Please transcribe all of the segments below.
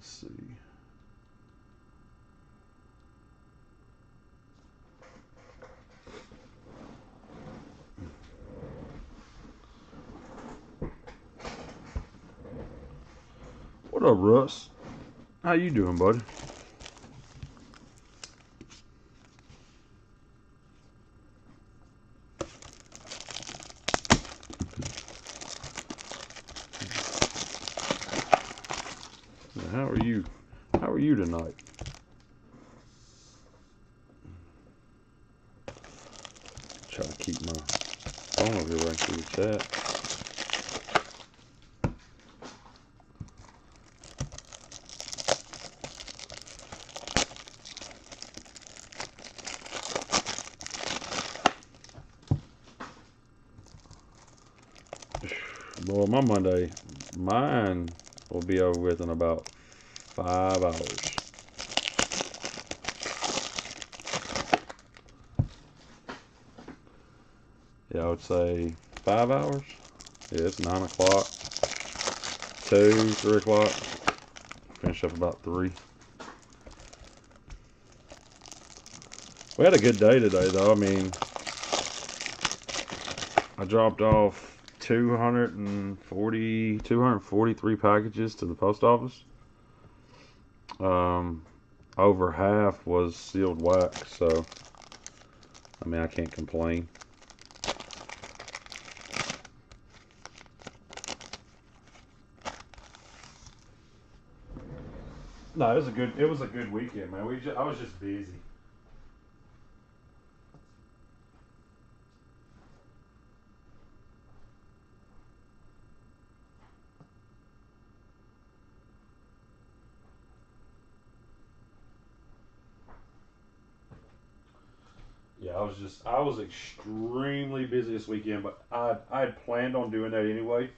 Let's see. What up, Russ? How you doing, buddy? How are you? How are you tonight? Try to keep my phone over here right through the chat. Boy, my Monday, mine will be over with in about 5 hours. Yeah, I would say 5 hours. Yeah, it's 9 o'clock, 2, 3 o'clock. Finish up about 3. We had a good day today, though. I mean, I dropped off 243 packages to the post office. Over half was sealed wax, so I mean, I can't complain. No, it was a good weekend, man. I was just busy. Yeah, I was extremely busy this weekend, but I had planned on doing that anyway,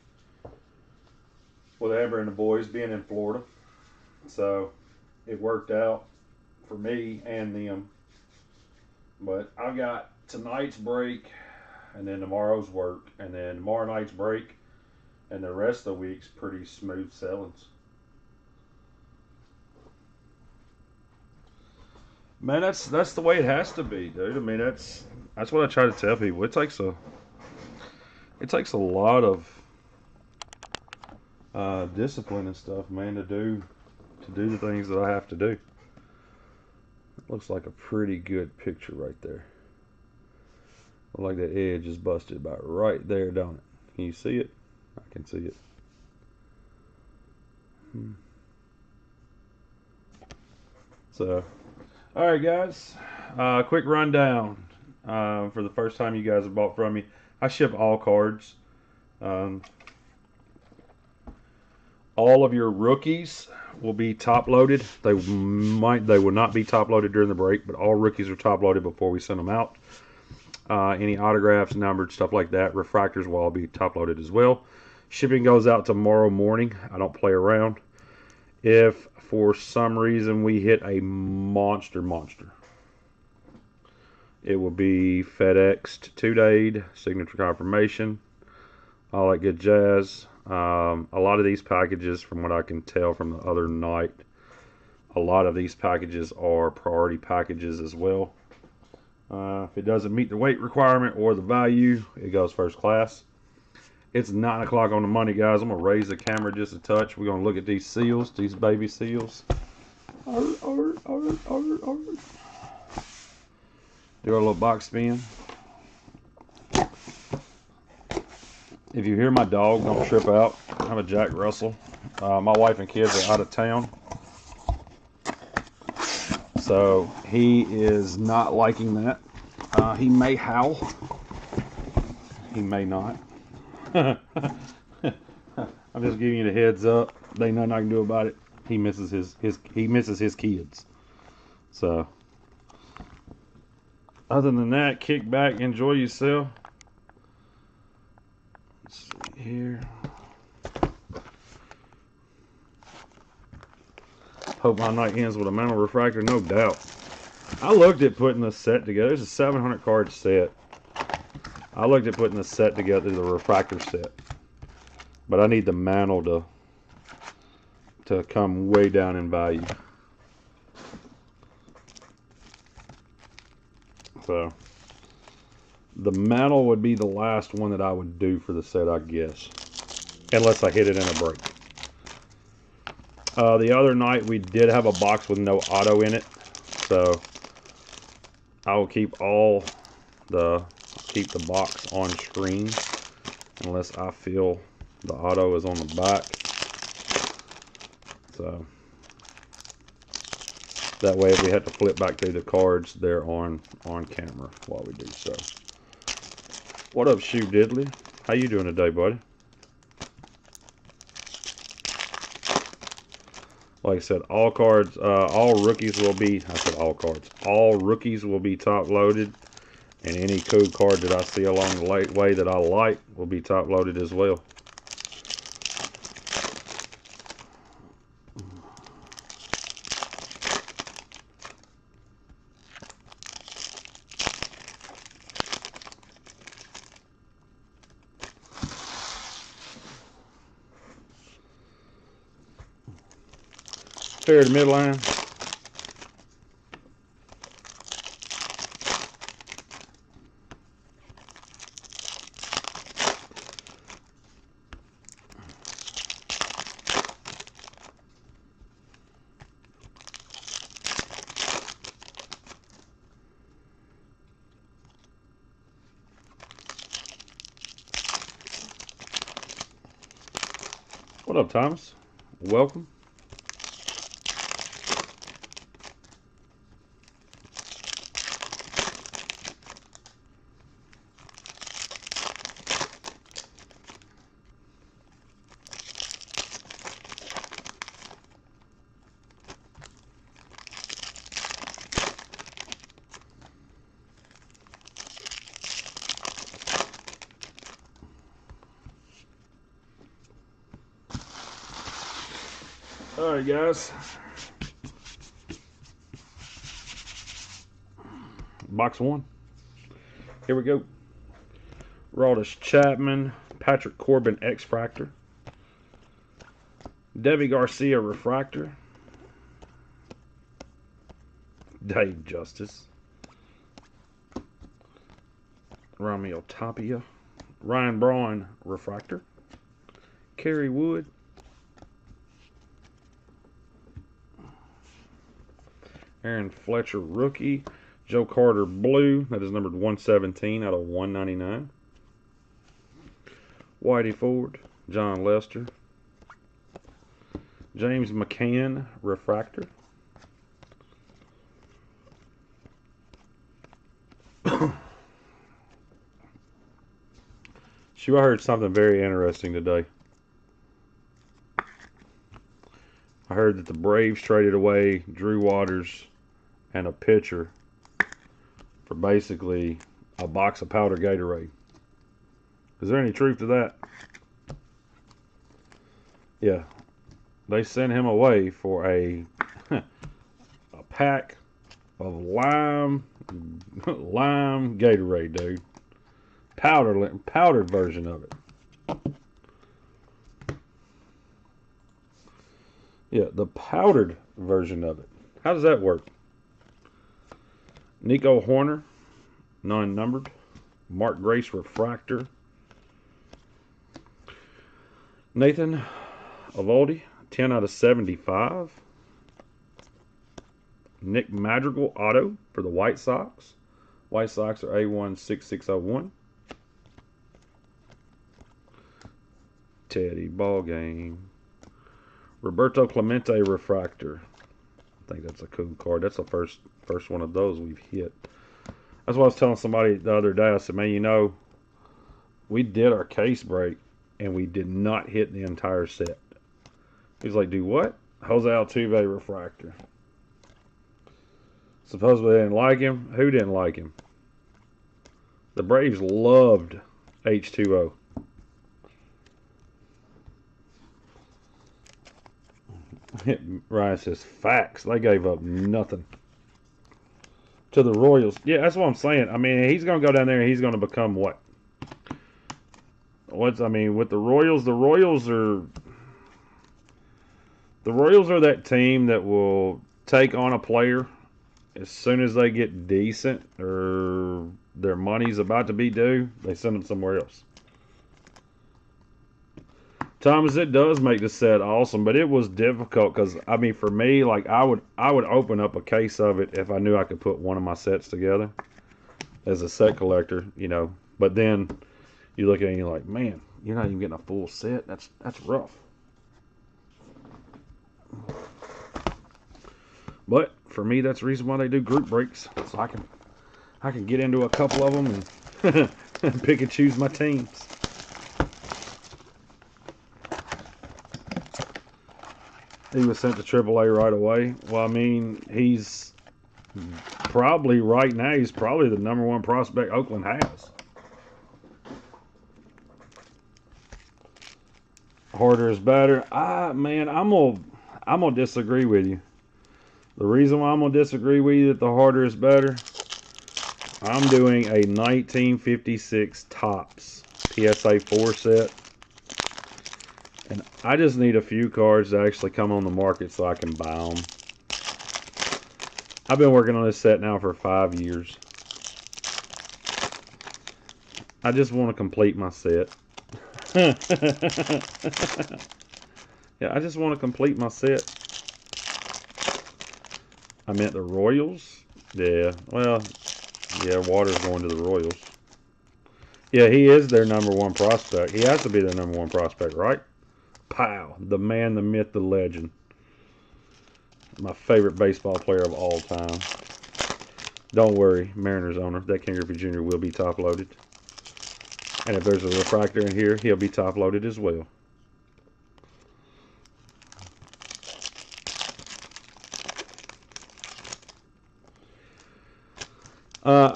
with Amber and the boys being in Florida. So it worked out for me and them. But I've got tonight's break, and then tomorrow's work, and then tomorrow night's break, and the rest of the week's pretty smooth sailings. Man, that's the way it has to be, dude. I mean, that's what I try to tell people. It takes a lot of discipline and stuff, man, to do the things that I have to do. It looks like a pretty good picture right there. Look like that edge is busted about right there, don't it? Can you see it? I can see it. So, all right, guys. Quick rundown. For the first time you guys have bought from me, I ship all cards. All of your rookies will be top loaded. They will not be top loaded during the break, but all rookies are top loaded before we send them out. Any autographs, numbered stuff like that, refractors will all be top loaded as well. Shipping goes out tomorrow morning. I don't play around. If for some reason we hit a monster, it will be FedExed 2-dayed, signature confirmation, all that good jazz. A lot of these packages, from what I can tell from the other night, a lot of these packages are priority packages as well. If it doesn't meet the weight requirement or the value, it goes first class. It's 9 o'clock on the money, guys. I'm going to raise the camera just a touch. We're going to look at these seals, these baby seals. Do a little box spin. If you hear my dog, don't trip out. I'm a Jack Russell. My wife and kids are out of town, so he is not liking that. He may howl. He may not. I'm just giving you the heads up. There ain't nothing I can do about it. He misses his kids. So, other than that, kick back, enjoy yourself. Let's see here. Hope my night ends with a Mariano Refractor, no doubt. I looked at putting this set together. It's a 700 card set. I looked at putting the set together, the Refractor set. But I need the mantle to come way down in value. So the mantle would be the last one that I would do for the set, I guess, unless I hit it in a break. The other night we did have a box with no auto in it, so I will keep keep the box on screen unless I feel the auto is on the back. So that way, if we have to flip back through the cards, they're on camera while we do so. What up, Shoe Diddley? How you doing today, buddy? Like I said, all cards, all rookies will be, I said all cards, all rookies will be top loaded, and any cool card that I see along the way that I like will be top loaded as well. Fair to midline. What up, Thomas? Welcome. Alright, guys. Box one. Here we go. Rawdis Chapman, Patrick Corbin X-Fractor, Debbie Garcia Refractor, Dave Justice, Romeo Tapia, Ryan Braun Refractor, Kerry Wood, Aaron Fletcher Rookie, Joe Carter Blue, that is numbered 117 out of 199. Whitey Ford, John Lester, James McCann Refractor, Shoot, I heard something very interesting today. I heard that the Braves traded away Drew Waters and a pitcher for basically a box of powder Gatorade. Is there any truth to that? Yeah. They sent him away for a pack of lime Gatorade, dude. Powdered version of it. Yeah, the powdered version of it. How does that work? Nico Horner, non-numbered. Mark Grace Refractor. Nathan Eovaldi, 10 out of 75. Nick Madrigal auto for the White Sox. White Sox are A16601. Teddy Ballgame. Roberto Clemente Refractor. I think that's a cool card. That's the first one of those we've hit. That's what I was telling somebody the other day. I said, man, you know, we did our case break and we did not hit the entire set. He's like, do what? Jose Altuve Refractor. Supposedly they didn't like him. Who didn't like him? The Braves loved H2O. Ryan says, facts. They gave up nothing to the Royals. Yeah, that's what I'm saying. I mean, he's going to go down there and he's going to become what? I mean, with the Royals are... The Royals are that team that will take on a player as soon as they get decent or their money's about to be due, they send them somewhere else. Thomas, it does make the set awesome, but it was difficult because, I mean, for me, like I would open up a case of it if I knew I could put one of my sets together as a set collector, you know. But then you look at it and you're like, man, you're not even getting a full set. That's rough. But for me, that's the reason why they do group breaks, so I can get into a couple of them and pick and choose my teams. He was sent to AAA right away. Well, I mean, he's probably right now, he's probably the #1 prospect Oakland has. Harder is better. Man, I'm gonna disagree with you. The reason why I'm gonna disagree with you that the harder is better, I'm doing a 1956 Topps PSA 4 set. And I just need a few cards to actually come on the market so I can buy them. I've been working on this set now for 5 years. I just want to complete my set. Yeah, I just want to complete my set. I meant the Royals. Yeah, well, yeah, Water's going to the Royals. Yeah, he is their #1 prospect. He has to be their #1 prospect, right? Pow, the man, the myth, the legend. My favorite baseball player of all time. Don't worry, Mariners owner, that Ken Griffey Jr. will be top loaded. And if there's a refractor in here, he'll be top loaded as well.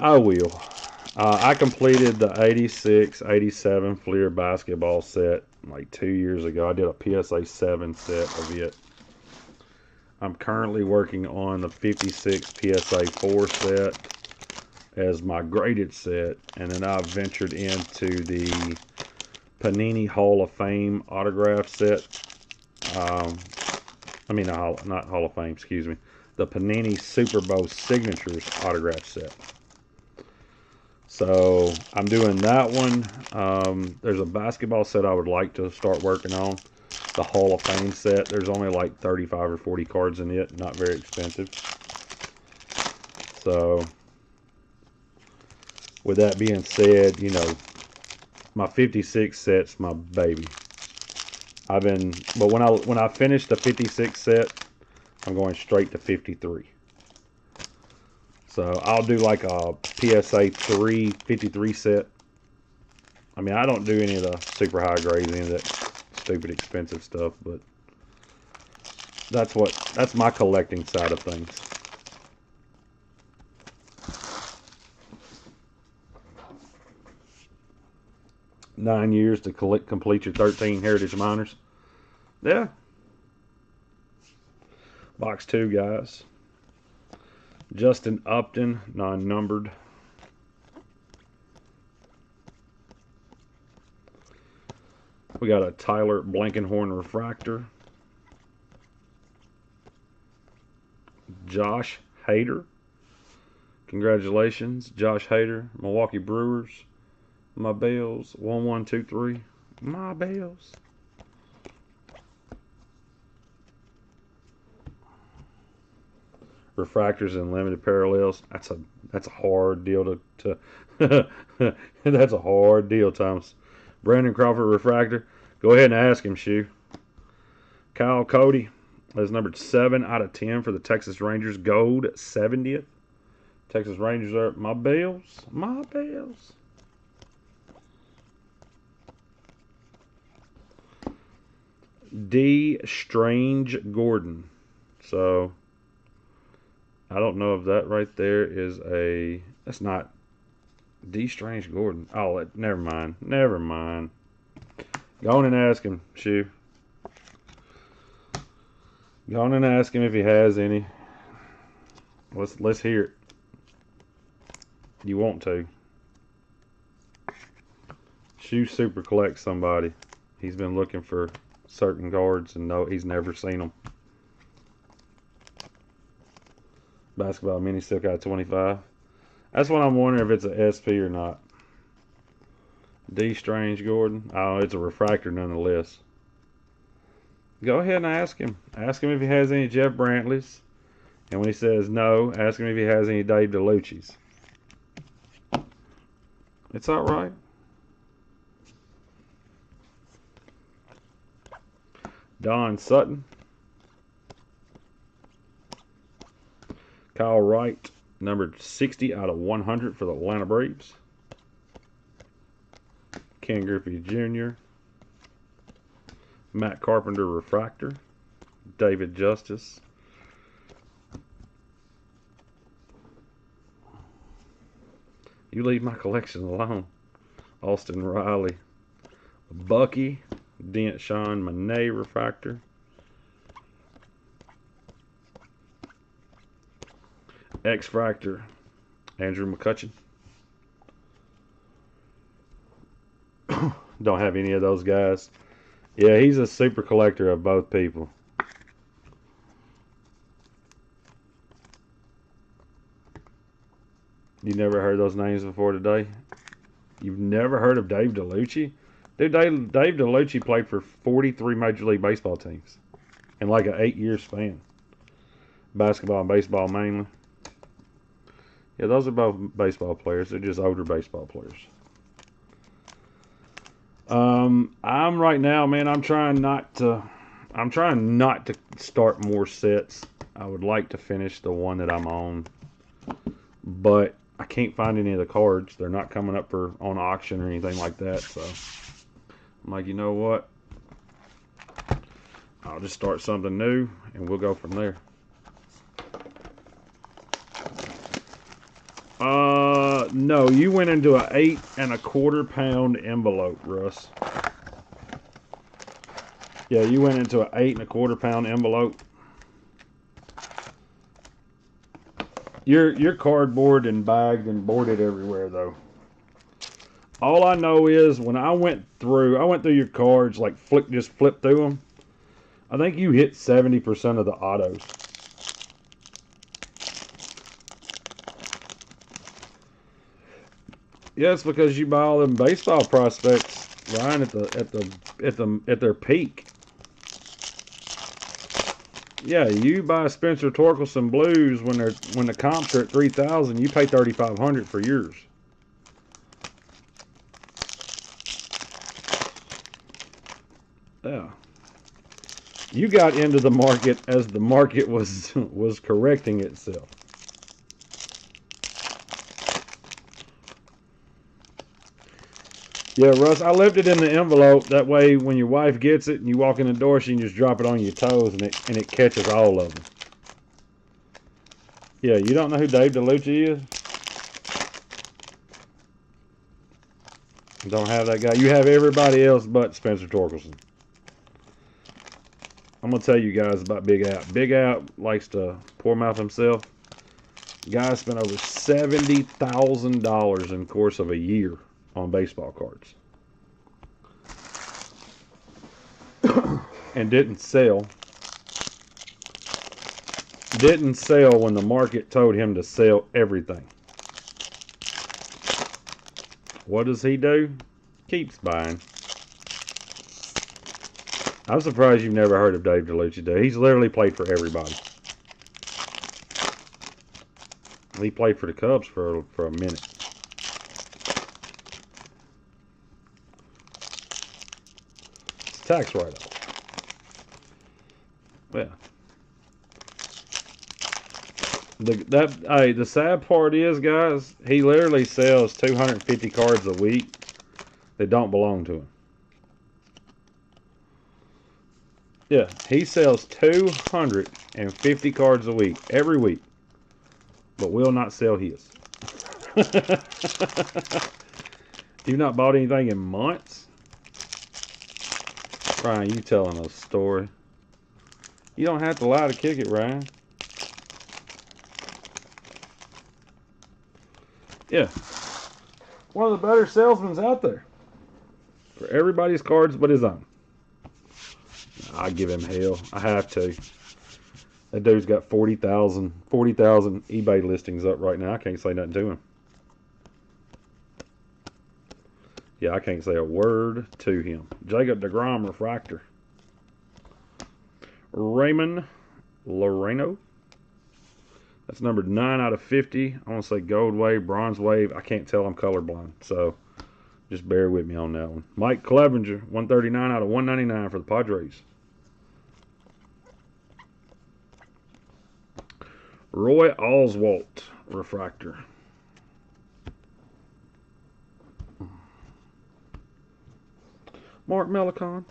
I will. I completed the 86-87 Fleer basketball set like 2 years ago. I did a PSA 7 set of it. I'm currently working on the 56 PSA 4 set as my graded set. And then I've ventured into the Panini Hall of Fame autograph set. I mean, not Hall of Fame, excuse me. The Panini Super Bowl Signatures autograph set. So I'm doing that one. There's a basketball set I would like to start working on. The Hall of Fame set. There's only like 35 or 40 cards in it. Not very expensive. So with that being said, you know, my 56 set's my baby. But when I finish the 56 set, I'm going straight to 53. So I'll do like a PSA 3 53 set. I mean, I don't do any of the super high grades, any of that stupid expensive stuff, but that's my collecting side of things. Nine years to complete your 13 Heritage Minors. Yeah. Box 2, guys. Justin Upton, non-numbered. We got a Tyler Blankenhorn Refractor. Josh Hader. Congratulations, Josh Hader. Milwaukee Brewers. My Bells. 1123. My Bells. Refractors and limited parallels. That's a hard deal to that's a hard deal, Thomas. Brandon Crawford Refractor. Go ahead and ask him, Shoe. Kyle Cody is numbered 7/10 for the Texas Rangers. Gold 70th. Texas Rangers are my Bells. My Bells. D. Strange Gordon. So I don't know if that right there is a... That's not... D. Strange Gordon. Oh, never mind. Never mind. Go on and ask him, Shoe. Go on and ask him if he has any. Let's hear it. You want to. Shoe super collects somebody. He's been looking for certain cards and no, he's never seen them. Basketball mini silk out of 25. That's what I'm wondering if it's a SP or not. D. Strange Gordon. Oh, it's a refractor nonetheless. Go ahead and ask him. Ask him if he has any Jeff Brantleys. And when he says no, ask him if he has any Dave DeLucci's. It's all right. Don Sutton. Kyle Wright, numbered 60 out of 100 for the Atlanta Braves. Ken Griffey Jr. Matt Carpenter Refractor. David Justice. You leave my collection alone. Austin Riley. Bucky. Dent Sean Monet Refractor. X-Fractor. Andrew McCutcheon. Don't have any of those guys. Yeah, he's a super collector of both people. You never heard those names before today? You've never heard of Dave DeLucci? Dude, Dave DeLucci played for 43 Major League Baseball teams in like an 8-year span. Basketball and baseball mainly. Yeah, those are both baseball players. They're just older baseball players. I'm right now, man, I'm trying not to start more sets. I would like to finish the one that I'm on, but I can't find any of the cards. They're not coming up on auction or anything like that. So I'm like, you know what? I'll just start something new and we'll go from there. No, you went into an 8 1/4 pound envelope, Russ. Yeah, you went into an 8 1/4 pound envelope. You're cardboard and bagged and boarded everywhere, though. All I know is when I went through your cards, like just flip through them. I think you hit 70% of the autos. Yeah, it's because you buy all them baseball prospects, Ryan, at their peak. Yeah, you buy Spencer Torkelson Blues when the comps are at 3,000. You pay 3,500 for yours. Yeah, you got into the market as the market was correcting itself. Yeah, Russ, I left it in the envelope. That way, when your wife gets it and you walk in the door, she can just drop it on your toes and it catches all of them. Yeah, you don't know who Dave DeLucci is? Don't have that guy. You have everybody else but Spencer Torkelson. I'm going to tell you guys about Big Out. Big Out likes to pour mouth himself. The guy spent over $70,000 in the course of a year on baseball cards. And didn't sell when the market told him to sell everything. What does he do? Keeps buying. I'm surprised you've never heard of Dave DeLucci, dude. He's literally played for everybody. He played for the Cubs for a minute. It's tax write-off. Yeah. The sad part is, guys, he literally sells 250 cards a week that don't belong to him. Yeah, he sells 250 cards a week, every week, but will not sell his. You've not bought anything in months? Ryan, you telling a story. You don't have to lie to kick it, Ryan. Yeah. One of the better salesmen out there. For everybody's cards but his own. I give him hell. I have to. That dude's got 40,000 eBay listings up right now. I can't say nothing to him. Yeah, I can't say a word to him. Jacob DeGrom Refractor. Raymond Loreno. That's numbered 9 out of 50. I want to say gold wave, bronze wave. I can't tell. I'm colorblind. So just bear with me on that one. Mike Clevenger, 139 out of 199 for the Padres. Roy Oswalt Refractor. Mark Melicon.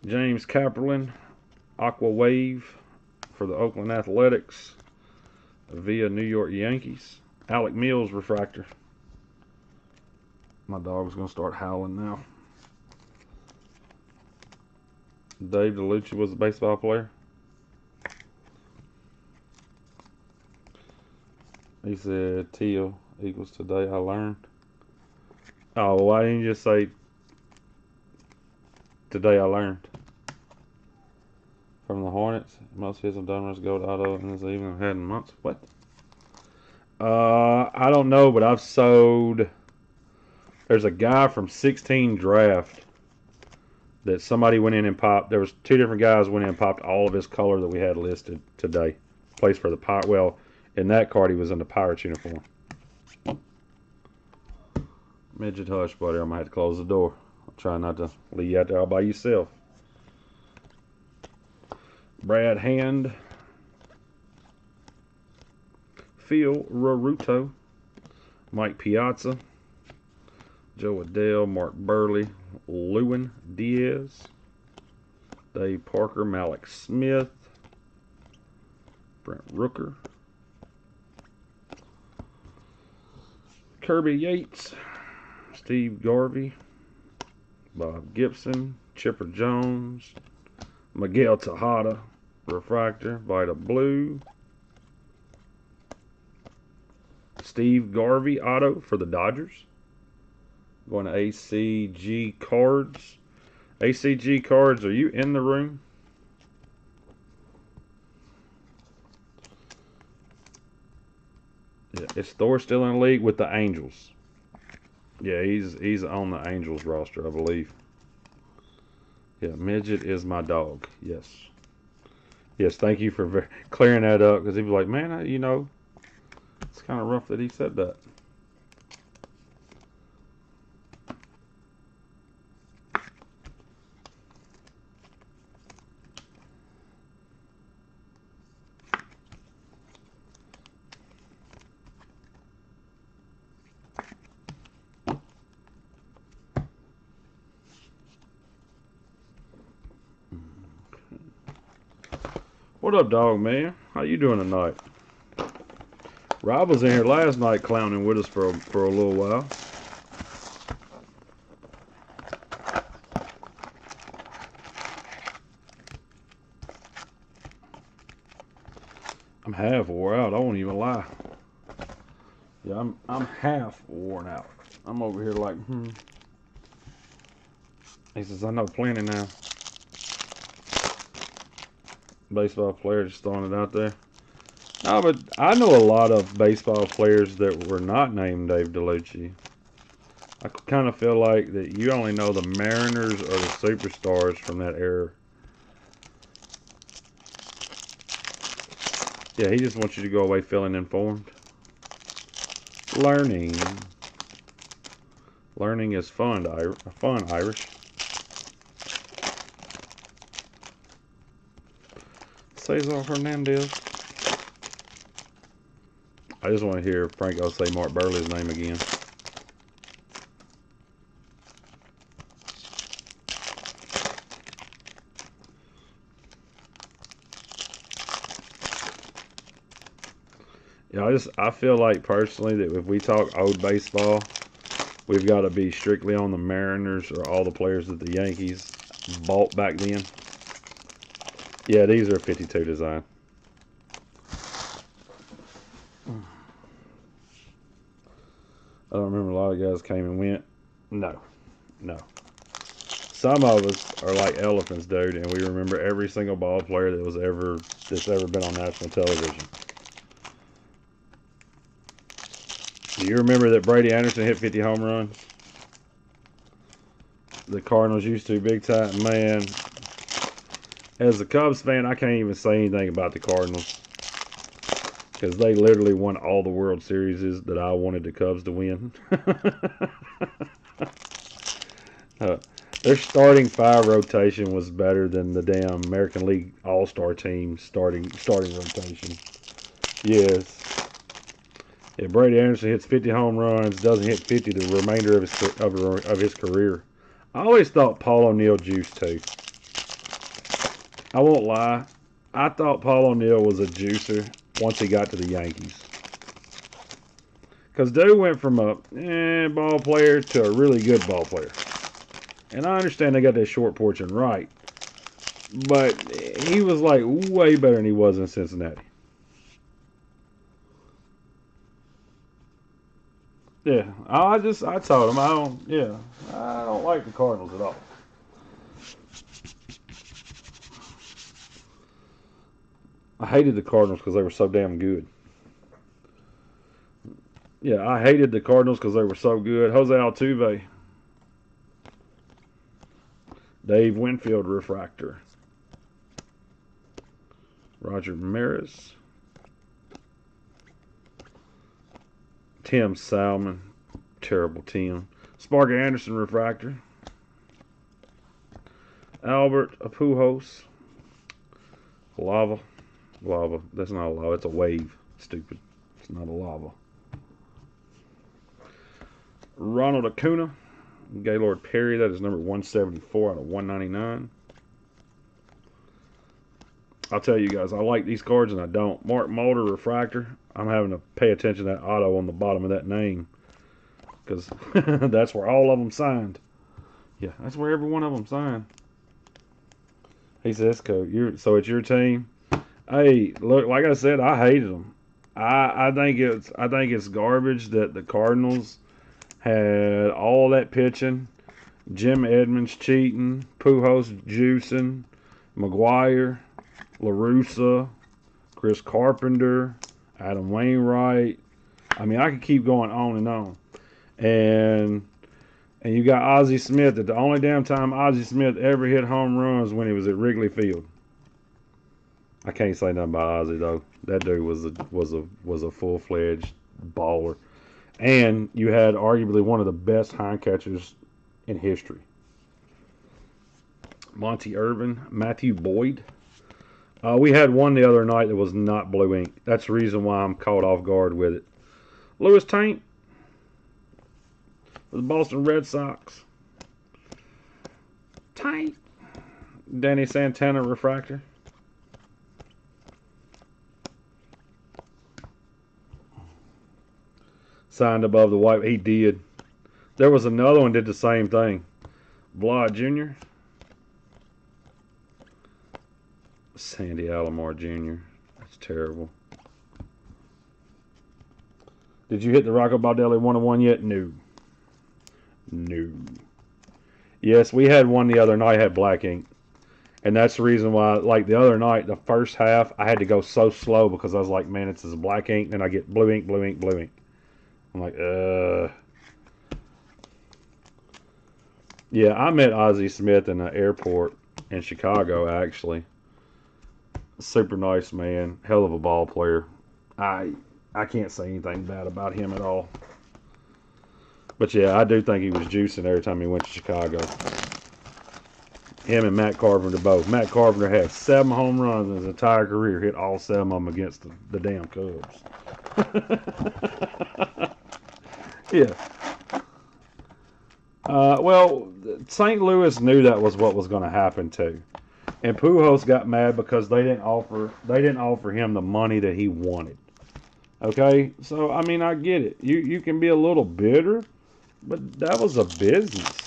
James Kapperlin, Aqua Wave for the Oakland Athletics via New York Yankees. Alec Mills Refractor. My dog's going to start howling now. Dave DeLucci was a baseball player. He said teal equals today I learned. Oh, why didn't you just say today I learned? From the Hornets, most hits and done runs go to auto in this evening had in months. What? I don't know, but I've sold. There's a guy from 16 draft that somebody went in and popped. There was 2 different guys went in and popped all of his color that we had listed today. Plays for the Pirate. Well, in that card he was in the Pirates uniform. Midget hush, buddy. I'm gonna have to close the door. I'm trying not to leave you out there all by yourself. Brad Hand. Phil Raruto. Mike Piazza. Joe Adele, Mark Burley, Lewin Diaz, Dave Parker, Malik Smith, Brent Rooker, Kirby Yates, Steve Garvey, Bob Gibson, Chipper Jones, Miguel Tejada, Refractor, Vita Blue, Steve Garvey, Auto for the Dodgers. Going to ACG Cards. ACG Cards, are you in the room? Yeah, is Thor still in the league with the Angels? Yeah, he's on the Angels roster, I believe. Yeah, Midget is my dog. Yes. Yes, thank you for clearing that up, because he was like, man, you know, it's kind of rough that he said that. What up, dog man? How you doing tonight? Rob was in here last night clowning with us for a little while. I'm half wore out. I won't even lie. Yeah, I'm half worn out. I'm over here like, He says, I know plenty now. Baseball player, just throwing it out there. No, but I know a lot of baseball players that were not named Dave DeLucci. I kind of feel like that you only know the Mariners or the superstars from that era. Yeah, he just wants you to go away feeling informed. Learning. Learning is fun, Irish. Cesar Hernandez. I just want to hear Franco say Mark Burley's name again. Yeah, I feel like personally that if we talk old baseball, we've got to be strictly on the Mariners or all the players that the Yankees bought back then. Yeah, these are 52 design. I don't remember a lot of guys came and went. No. some of us are like elephants, dude, and we remember every single ball player that's ever been on national television. Do you remember that Brady Anderson hit 50 home runs? The Cardinals used to, big time. Man, as a Cubs fan, I can't even say anything about the Cardinals because they literally won all the World Series that I wanted the Cubs to win. Their starting 5 rotation was better than the damn American League All-Star team starting rotation. Yes. If Brady Anderson hits 50 home runs, doesn't hit 50 the remainder of his career. I always thought Paul O'Neill juiced too. I won't lie. I thought Paul O'Neill was a juicer once he got to the Yankees. Because dude went from a ball player to a really good ball player. And I understand they got that short porch in Wright. But he was like way better than he was in Cincinnati. Yeah, I told him I don't like the Cardinals at all. I hated the Cardinals because they were so damn good. Yeah, I hated the Cardinals because they were so good. Jose Altuve. Dave Winfield Refractor. Roger Maris. Tim Salmon. Terrible Tim. Sparky Anderson Refractor. Albert Pujols. Lava. That's not a lava. It's a wave. Stupid. It's not a lava. Ronald Acuna. Gaylord Perry. That is number 174 out of 199. I'll tell you guys, I like these cards and I don't. Mark Mulder Refractor. I'm having to pay attention to that auto on the bottom of that name. Because that's where all of them signed. Yeah, that's where every one of them signed. He says, so it's your team. Hey, look, like I said, I hated them. I think it's garbage that the Cardinals had all that pitching. Jim Edmonds cheating, Pujols juicing, McGuire, La Russa, Chris Carpenter, Adam Wainwright. I mean, I could keep going on and on. And you got Ozzie Smith. That the only damn time Ozzie Smith ever hit home runs when he was at Wrigley Field. I can't say nothing about Ozzie though. That dude was a full-fledged baller. And you had arguably one of the best hind catchers in history. Monty Irvin, Matthew Boyd. We had one the other night that was not blue ink. That's the reason why I'm caught off guard with it. Lewis Taint. The Boston Red Sox. Taint. Danny Santana Refractor. Signed above the white. He did. There was another one did the same thing. Blah Jr. Sandy Alomar Jr. That's terrible. Did you hit the Rocco Baldelli 101 yet? No. No. Yes, we had one the other night had black ink. And that's the reason why, like the other night, the first half, I had to go so slow because I was like, man, it's this black ink. Then I get blue ink, blue ink, blue ink. I'm like, Yeah, I met Ozzie Smith in the airport in Chicago, actually. Super nice man. Hell of a ball player. I can't say anything bad about him at all. But yeah, I do think he was juicing every time he went to Chicago. Him and Matt Carpenter both. Matt Carpenter had 7 home runs in his entire career. Hit all 7 of them against the damn Cubs. Yeah. Well, St. Louis knew that was what was going to happen too, and Pujols got mad because they didn't offer him the money that he wanted. Okay, so I mean, I get it. You can be a little bitter, but that was a business.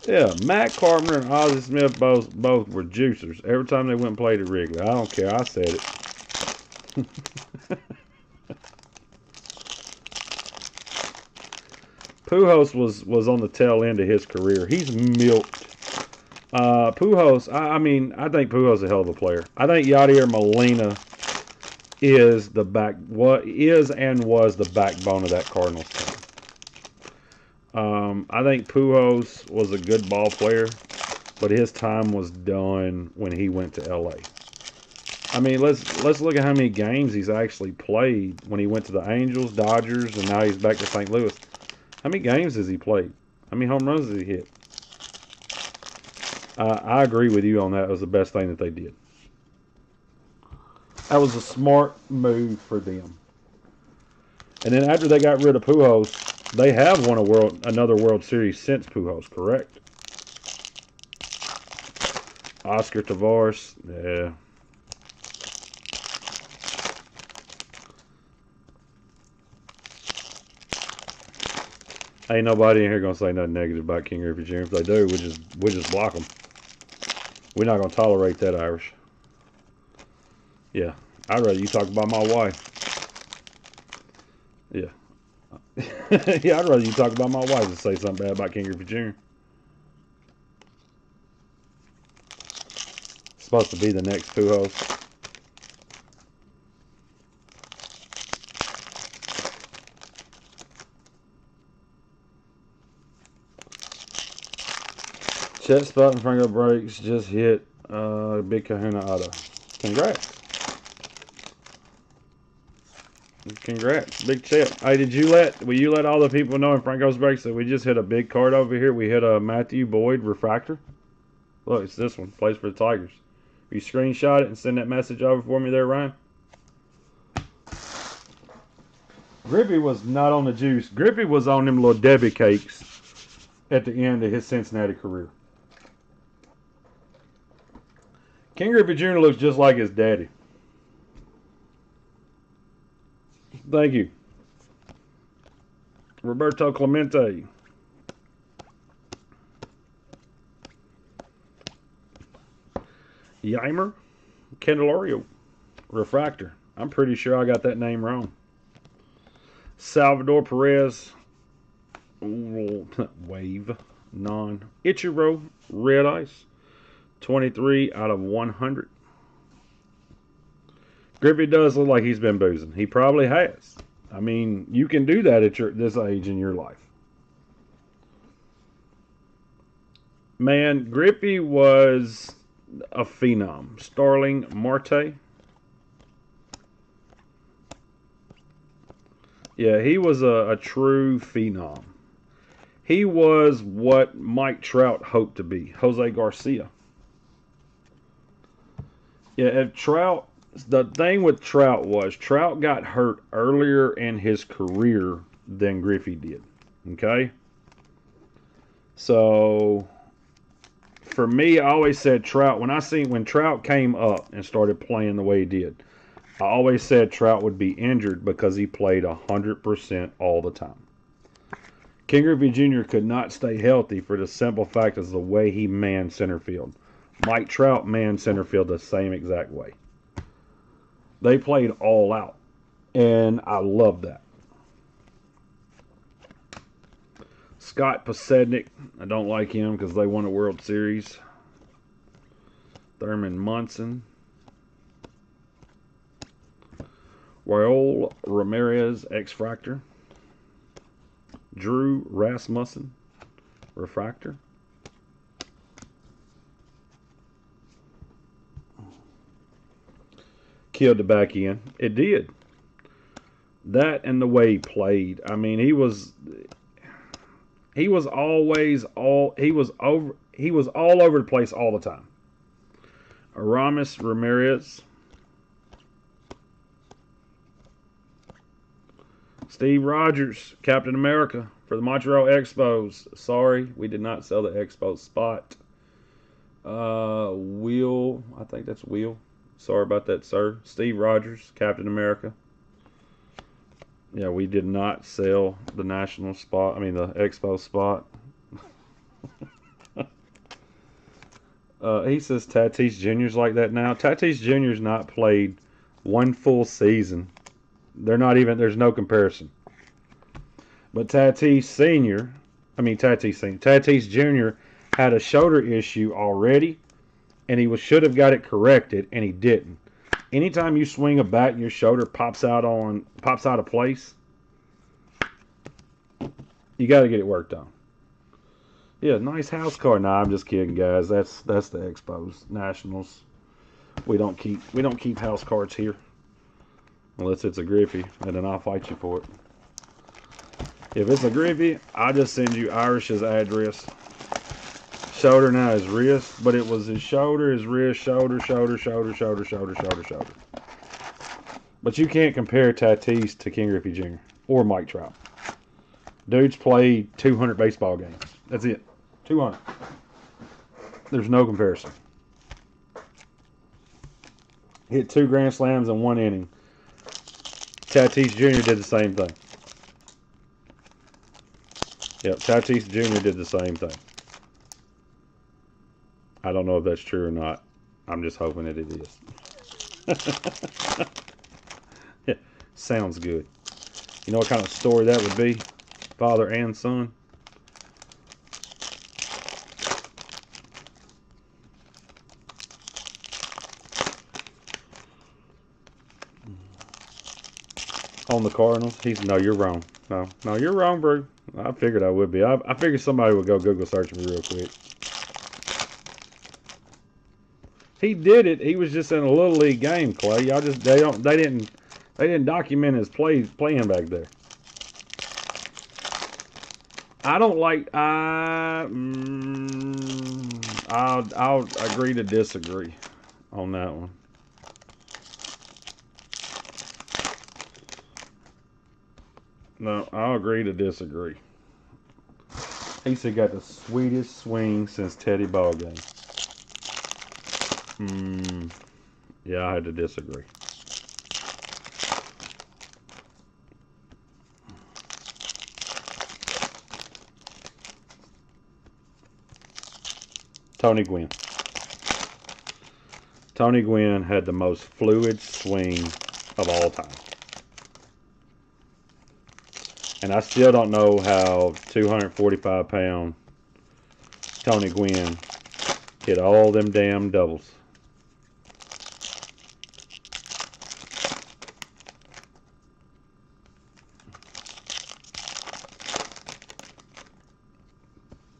Yeah, Matt Carpenter and Ozzie Smith both were juicers. Every time they went and played at Wrigley. I don't care. I said it. Pujols was on the tail end of his career. He's milked. Pujols, I mean, I think Pujols is a hell of a player. I think Yadier Molina is and was the backbone of that Cardinals team. I think Pujols was a good ball player, but his time was done when he went to LA. I mean, let's look at how many games he's actually played when he went to the Angels, Dodgers, and now he's back to St. Louis. How many games has he played? How many home runs has he hit? I agree with you on that. It was the best thing that they did. That was a smart move for them. And then after they got rid of Pujols, they have won another World Series since Pujols, correct? Oscar Tavares, yeah. Ain't nobody in here gonna say nothing negative about King Griffey Jr. If they do, we just block them. We're not gonna tolerate that, Irish. Yeah, I'd rather you talk about my wife. Yeah. Yeah, I'd rather you talk about my wife than say something bad about King Griffey Jr. Supposed to be the next Pujols. Chet Spot and Franco Breaks just hit Big Kahuna Auto. Congrats. Congrats, Big Chet. Hey, will you let all the people know in Franco's Breaks that we just hit a big card over here? We hit a Matthew Boyd Refractor. Look, it's this one. Plays for the Tigers. You screenshot it and send that message over for me there, Ryan. Griffey was not on the juice. Griffey was on them little Debbie cakes at the end of his Cincinnati career. King Griffey Jr. looks just like his daddy. Thank you. Roberto Clemente. Yeimer. Candelario. Refractor. I'm pretty sure I got that name wrong. Salvador Perez. Wave. Ichiro. Red Ice. 23 out of 100. Griffey does look like he's been boozing. He probably has. I mean, you can do that at this age in your life. Man, Griffey was a phenom. Starling Marte. Yeah, he was a true phenom. He was what Mike Trout hoped to be. Jose Garcia. Yeah, if Trout... The thing with Trout was Trout got hurt earlier in his career than Griffey did. Okay? So, for me, I always said Trout. When Trout came up and started playing the way he did, I always said Trout would be injured because he played 100% all the time. King Griffey Jr. could not stay healthy for the simple fact of the way he manned center field. Mike Trout manned center field the same exact way. They played all out, and I love that. Scott Posednik, I don't like him because they won a World Series. Thurman Munson. Raul Ramirez, X-Fractor. Drew Rasmussen, Refractor. Killed the back end. It did. That and the way he played. I mean, he was all over the place all the time. Aramis Ramirez. Steve Rogers, Captain America for the Montreal Expos. Sorry, we did not sell the Expos spot. Will, I think that's Will. Sorry about that, sir. Steve Rogers, Captain America. Yeah, we did not sell the national spot. I mean, the Expo spot. He says Tatis Jr.'s like that now. Tatis Jr.'s not played one full season. They're not even, there's no comparison. But Tatis Jr. had a shoulder issue already, and he should have got it corrected, and he didn't. Anytime you swing a bat and your shoulder pops out of place, you got to get it worked on. Yeah, nice house card. Nah, I'm just kidding, guys. That's the Expos Nationals. We don't keep house cards here unless it's a Griffey, and then I'll fight you for it. If it's a Griffey, I'll just send you Irish's address. Shoulder now is wrist, but it was his shoulder, his wrist, shoulder. But you can't compare Tatis to King Griffey Jr. or Mike Trout. Dude's played 200 baseball games. That's it. 200. There's no comparison. Hit 2 grand slams in 1 inning. Tatis Jr. did the same thing. Yep, Tatis Jr. did the same thing. I don't know if that's true or not. I'm just hoping that it is. Yeah, sounds good. You know what kind of story that would be? Father and son. On the Cardinals, no, you're wrong. No, you're wrong, bro. I figured I would be. I figured somebody would go Google search me real quick. He did it. He was just in a little league game, Clay. Y'all just they didn't document his playing back there. I don't like. I'll agree to disagree on that one. No, I'll agree to disagree. He said got the sweetest swing since Teddy Ballgame. Yeah, I had to disagree. Tony Gwynn. Tony Gwynn had the most fluid swing of all time. And I still don't know how 245-pound Tony Gwynn hit all them damn doubles.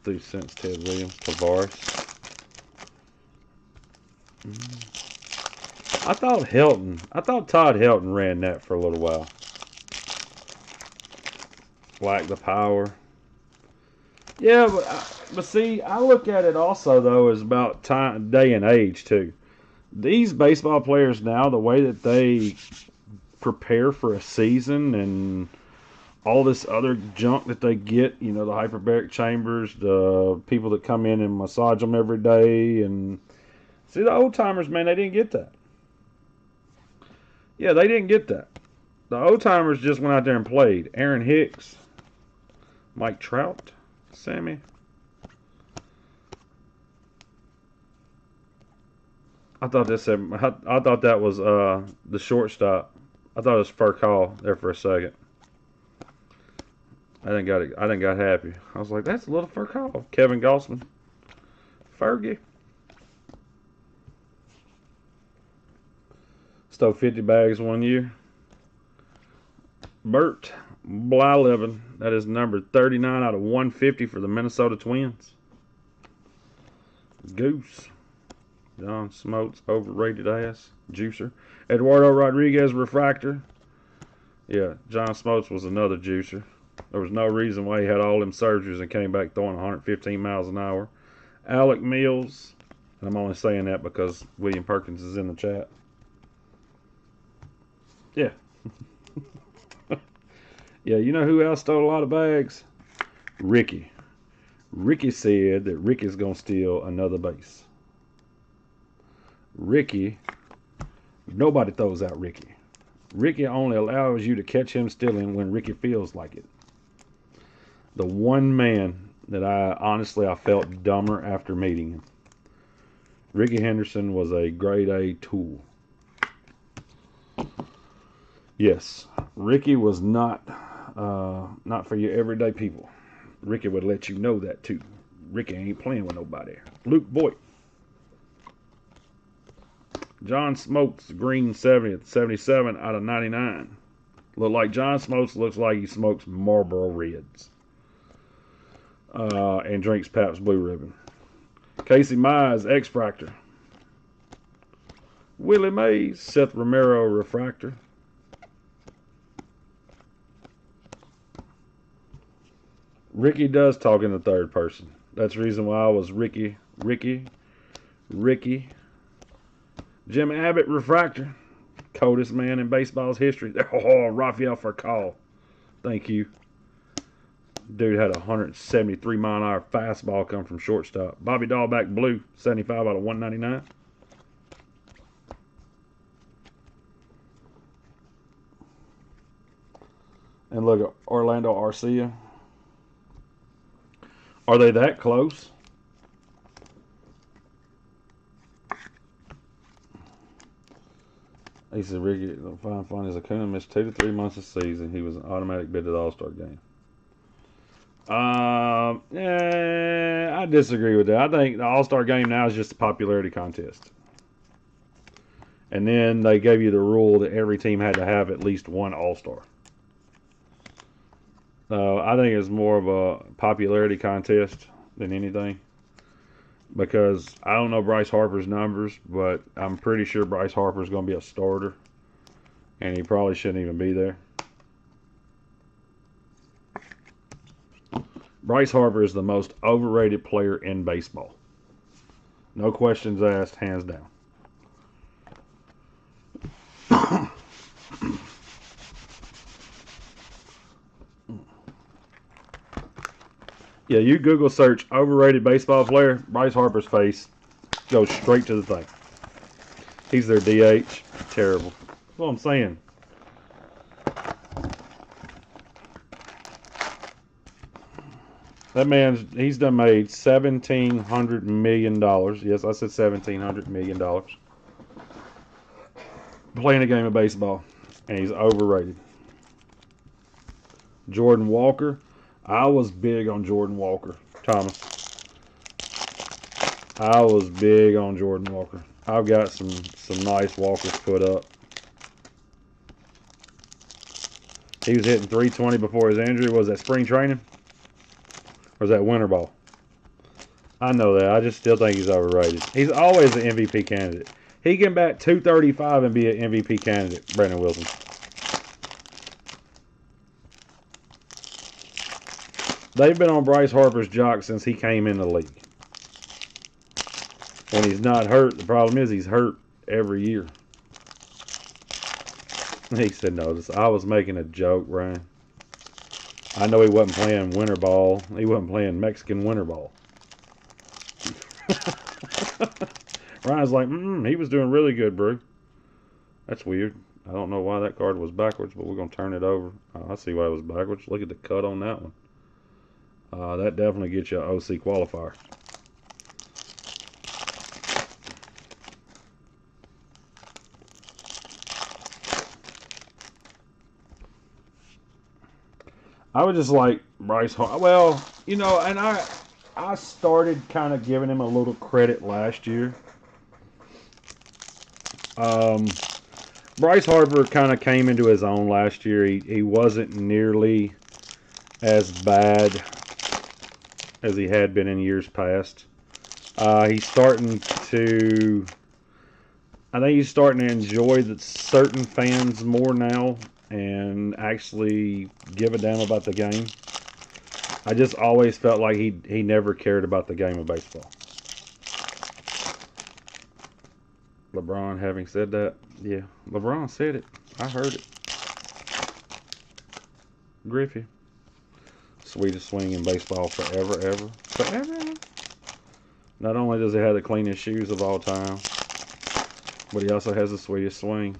$2 cents, Ted Williams, Tavares. I thought Todd Helton ran that for a little while. Lack the power. Yeah, but see, I look at it also though as about time, day and age too. These baseball players now, the way that they prepare for a season and all this other junk that they get, you know, the hyperbaric chambers, the people that come in and massage them every day, and see the old timers, man, they didn't get that. Yeah, they didn't get that. The old timers just went out there and played. Aaron Hicks, Mike Trout, Sammy. I thought that was the shortstop. I thought it was Furcal there for a second. I didn't got happy. I was like, that's a little Furcal. Kevin Gossman. Fergie. Stole 50 bags 1 year. Bert Blyleven. That is number 39 out of 150 for the Minnesota Twins. Goose. John Smoltz, overrated ass. Juicer. Eduardo Rodriguez, Refractor. Yeah, John Smoltz was another juicer. There was no reason why he had all them surgeries and came back throwing 115 miles an hour. Alec Mills. And I'm only saying that because William Perkins is in the chat. Yeah. Yeah, you know who else stole a lot of bags? Ricky. Ricky said that Ricky's going to steal another base. Ricky, nobody throws out Ricky. Ricky only allows you to catch him stealing when Ricky feels like it. The one man that I felt dumber after meeting him. Ricky Henderson was a grade A tool. Yes, Ricky was not Not for your everyday people. Ricky would let you know that too. Ricky ain't playing with nobody. Luke Boyd. John Smokes, green 70th, 77 out of 99. Look like John Smokes looks like he smokes Marlboro Reds. And drinks Pabst Blue Ribbon. Casey Mize, X-Fractor. Willie Mays, Seth Romero, Refractor. Ricky does talk in the third person. That's the reason why I was Ricky. Jim Abbott, Refractor. Coldest man in baseball's history. Oh, Rafael Furcal. Thank you. Dude had a 173-mile-an-hour fastball come from shortstop. Bobby Dahlback, blue, 75 out of 199. And look at Orlando Arcia. Are they that close? He said, Ricky, the fine is Acuna missed 2 to 3 months of season. He was an automatic bid to the All-Star game. I disagree with that. I think the All-Star game now is just a popularity contest. And then they gave you the rule that every team had to have at least one All-Star. So I think it's more of a popularity contest than anything. Because I don't know Bryce Harper's numbers, but I'm pretty sure Bryce Harper's going to be a starter. And he probably shouldn't even be there. Bryce Harper is the most overrated player in baseball. No questions asked, hands down. Yeah, you Google search overrated baseball player, Bryce Harper's face goes straight to the thing. He's their DH. Terrible. That's what I'm saying. That man, he's done made $1,700 million. Yes, I said $1,700 million. Playing a game of baseball. And he's overrated. Jordan Walker. I was big on Jordan Walker, Thomas. I was big on Jordan Walker. I've got some nice Walkers put up. He was hitting 320 before his injury. Was that spring training? Or was that winter ball? I know that. I just still think he's overrated. He's always an MVP candidate. He can bat 235 and be an MVP candidate, Brandon Wilson. They've been on Bryce Harper's jock since he came in the league. When he's not hurt, the problem is he's hurt every year. He said, no, I was making a joke, Ryan. I know he wasn't playing winter ball. He wasn't playing Mexican winter ball. Ryan's like, he was doing really good, bro. That's weird. I don't know why that card was backwards, but we're going to turn it over. I see why it was backwards. Look at the cut on that one. That definitely gets you an OC qualifier. I would just like Bryce Harper. Well, you know, and I started kind of giving him a little credit last year. Bryce Harper kind of came into his own last year. He wasn't nearly as bad as he had been in years past. He's starting to... I think he's starting to enjoy certain fans more now and actually give a damn about the game. I just always felt like he never cared about the game of baseball. LeBron having said that, yeah, LeBron said it. I heard it. Griffey. Sweetest swing in baseball forever, ever. Forever. Not only does he have the cleanest shoes of all time, but he also has the sweetest swing.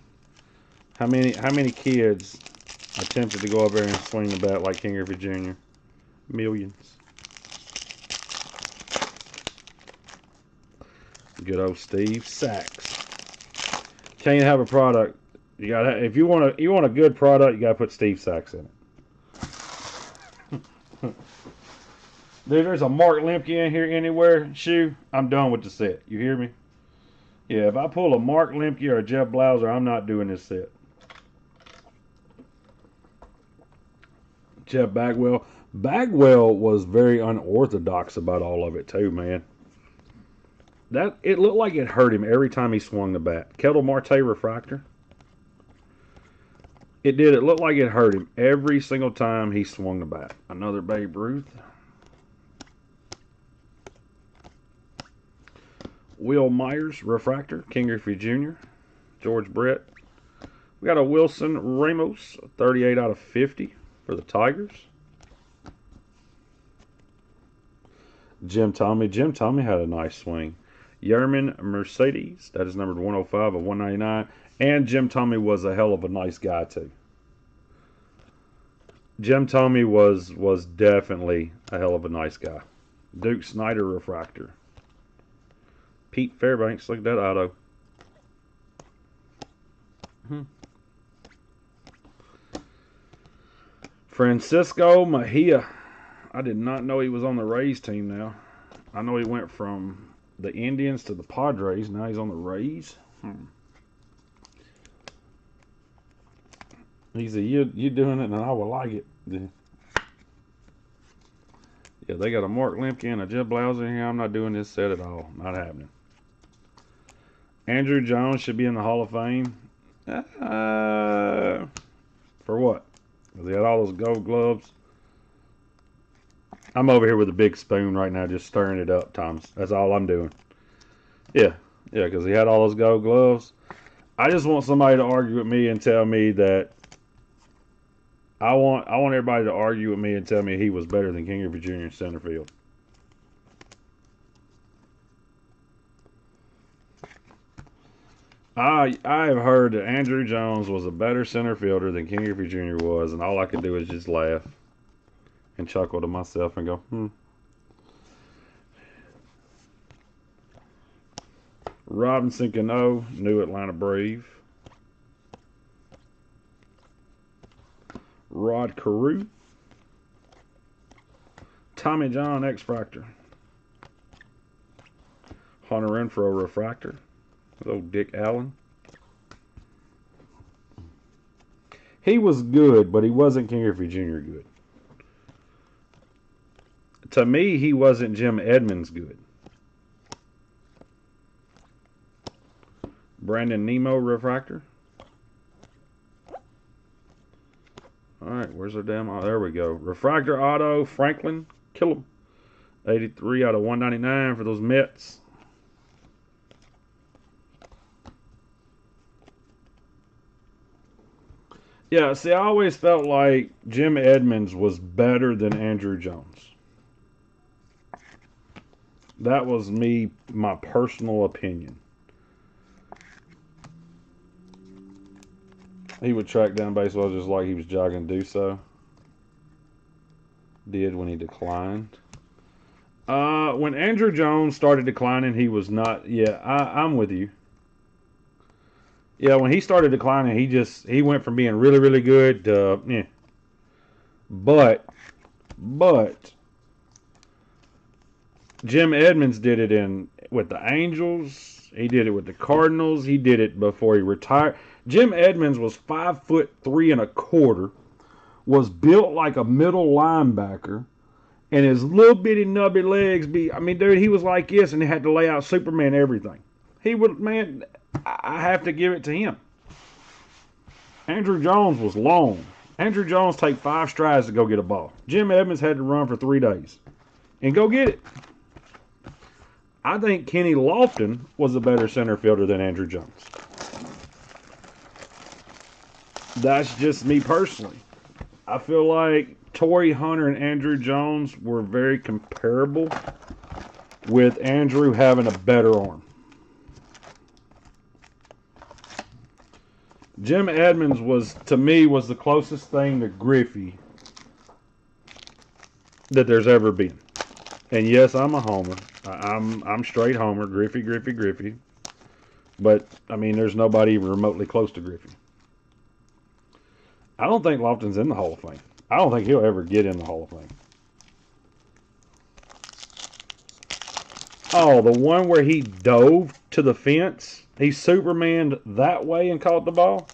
How many kids attempted to go up there and swing the bat like King Griffey Jr.? Millions. Good old Steve Sachs. Can't have a product. You gotta, if you want a good product, you gotta put Steve Sachs in it. Dude, there's a Mark Lemke in here anywhere, shoe, I'm done with the set. You hear me? Yeah, if I pull a Mark Lemke or a Jeff Blauser, I'm not doing this set. Jeff Bagwell. Bagwell was very unorthodox about all of it too, man. It looked like it hurt him every time he swung the bat. Kettle Marte Refractor. It did. It looked like it hurt him every single time he swung the bat. Another Babe Ruth. Will Myers Refractor. King Griffey Jr. George Brett. We got a Wilson Ramos, 38 out of 50 for the Tigers. Jim Tomey. Jim Tomey had a nice swing. Yerman Mercedes. That is numbered 105 of 199. And Jim Tomey was a hell of a nice guy, too. Jim Tomey was definitely a hell of a nice guy. Duke Snyder Refractor. Pete Fairbanks. Look at that auto. Francisco Mahia. I did not know he was on the Rays team now. I know he went from the Indians to the Padres. Now he's on the Rays. He said, you doing it and I will like it. Yeah, they got a Mark Lemke and a Jeff Blauser here. I'm not doing this set at all. Not happening. Andrew Jones should be in the Hall of Fame. For what? Because he had all those gold gloves. I'm over here with a big spoon right now just stirring it up, Thomas. That's all I'm doing. Yeah, because he had all those gold gloves. I just want somebody to argue with me and tell me that I want everybody to argue with me and tell me he was better than King Griffey Jr. in center field. I have heard that Andrew Jones was a better center fielder than King Griffey Jr. was, and all I could do is just laugh and chuckle to myself and go, Robinson Cano, New Atlanta Brave. Rod Carew. Tommy John X-Fractor. Hunter Renfroe Refractor. Old Dick Allen. He was good, but he wasn't King Griffey Jr. good. To me, he wasn't Jim Edmonds good. Brandon Nemo Refractor. Alright, where's our damn... Oh, there we go. Refractor Auto, Franklin. Kill him. 83 out of 199 for those Mets. Yeah, see, I always felt like Jim Edmonds was better than Andrew Jones. That was my personal opinion. He would track down baseball just like he was jogging to do so. Did when he declined. When Andrew Jones started declining, he was not... Yeah, I'm with you. Yeah, when he started declining, he went from being really, really good to... Yeah. But... Jim Edmonds did it with the Angels. He did it with the Cardinals. He did it before he retired. Jim Edmonds was 5'3" and 1/4, was built like a middle linebacker, and his little bitty nubby legs dude, he was like this, and he had to lay out Superman everything. He would, man, I have to give it to him. Andrew Jones was long. Andrew Jones take 5 strides to go get a ball. Jim Edmonds had to run for 3 days and go get it. I think Kenny Lofton was a better center fielder than Andrew Jones. That's just me personally. I feel like Torrey Hunter and Andrew Jones were very comparable, with Andrew having a better arm. Jim Edmonds to me was the closest thing to Griffey that there's ever been. And yes, I'm a homer. I'm straight homer. Griffey. But, there's nobody even remotely close to Griffey. I don't think Lofton's in the Hall of Fame. I don't think he'll ever get in the Hall of Fame. Oh, the one where he dove to the fence? He Supermaned that way and caught the ball?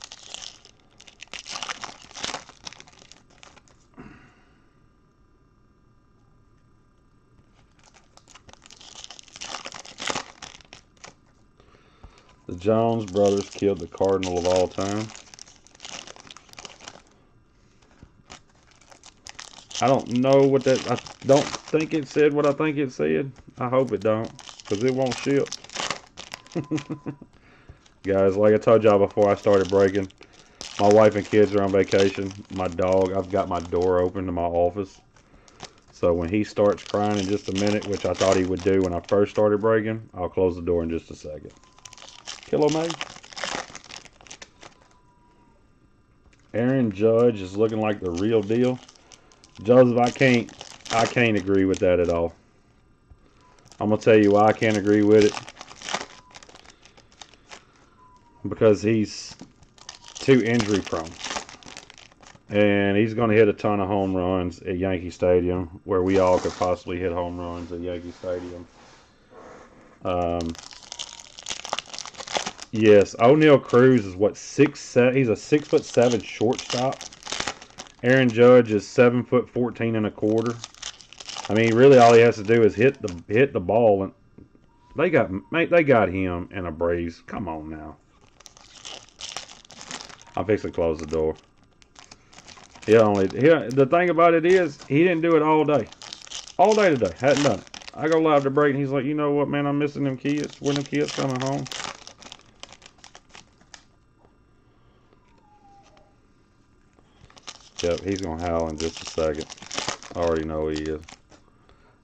The Jones brothers killed the Cardinal of all time. I don't know what that... I don't think it said what I think it said. I hope it don't, because it won't ship. Guys, like I told y'all before I started breaking, my wife and kids are on vacation. My dog, I've got my door open to my office. So when he starts crying in just a minute, which I thought he would do when I first started breaking, I'll close the door in just a second. Kilo May. Aaron Judge is looking like the real deal. Joseph, I can't agree with that at all. I'm gonna tell you why I can't agree with it. Because he's too injury prone. And he's going to hit a ton of home runs at Yankee Stadium, where we all could possibly hit home runs at Yankee Stadium. Yes, O'Neal Cruz is what, 6'7"? He's a 6'7" shortstop. Aaron Judge is 7'14" and a quarter. I mean, really, all he has to do is hit the ball, and they got him in a Braves. Come on now. I'm fixing to close the door. The thing about it is, he didn't do it all day. All day today. Hadn't done it. I go live to break, and he's like, you know what, man, I'm missing them kids. When them kids coming home? Yep, he's going to howl in just a second. I already know he is.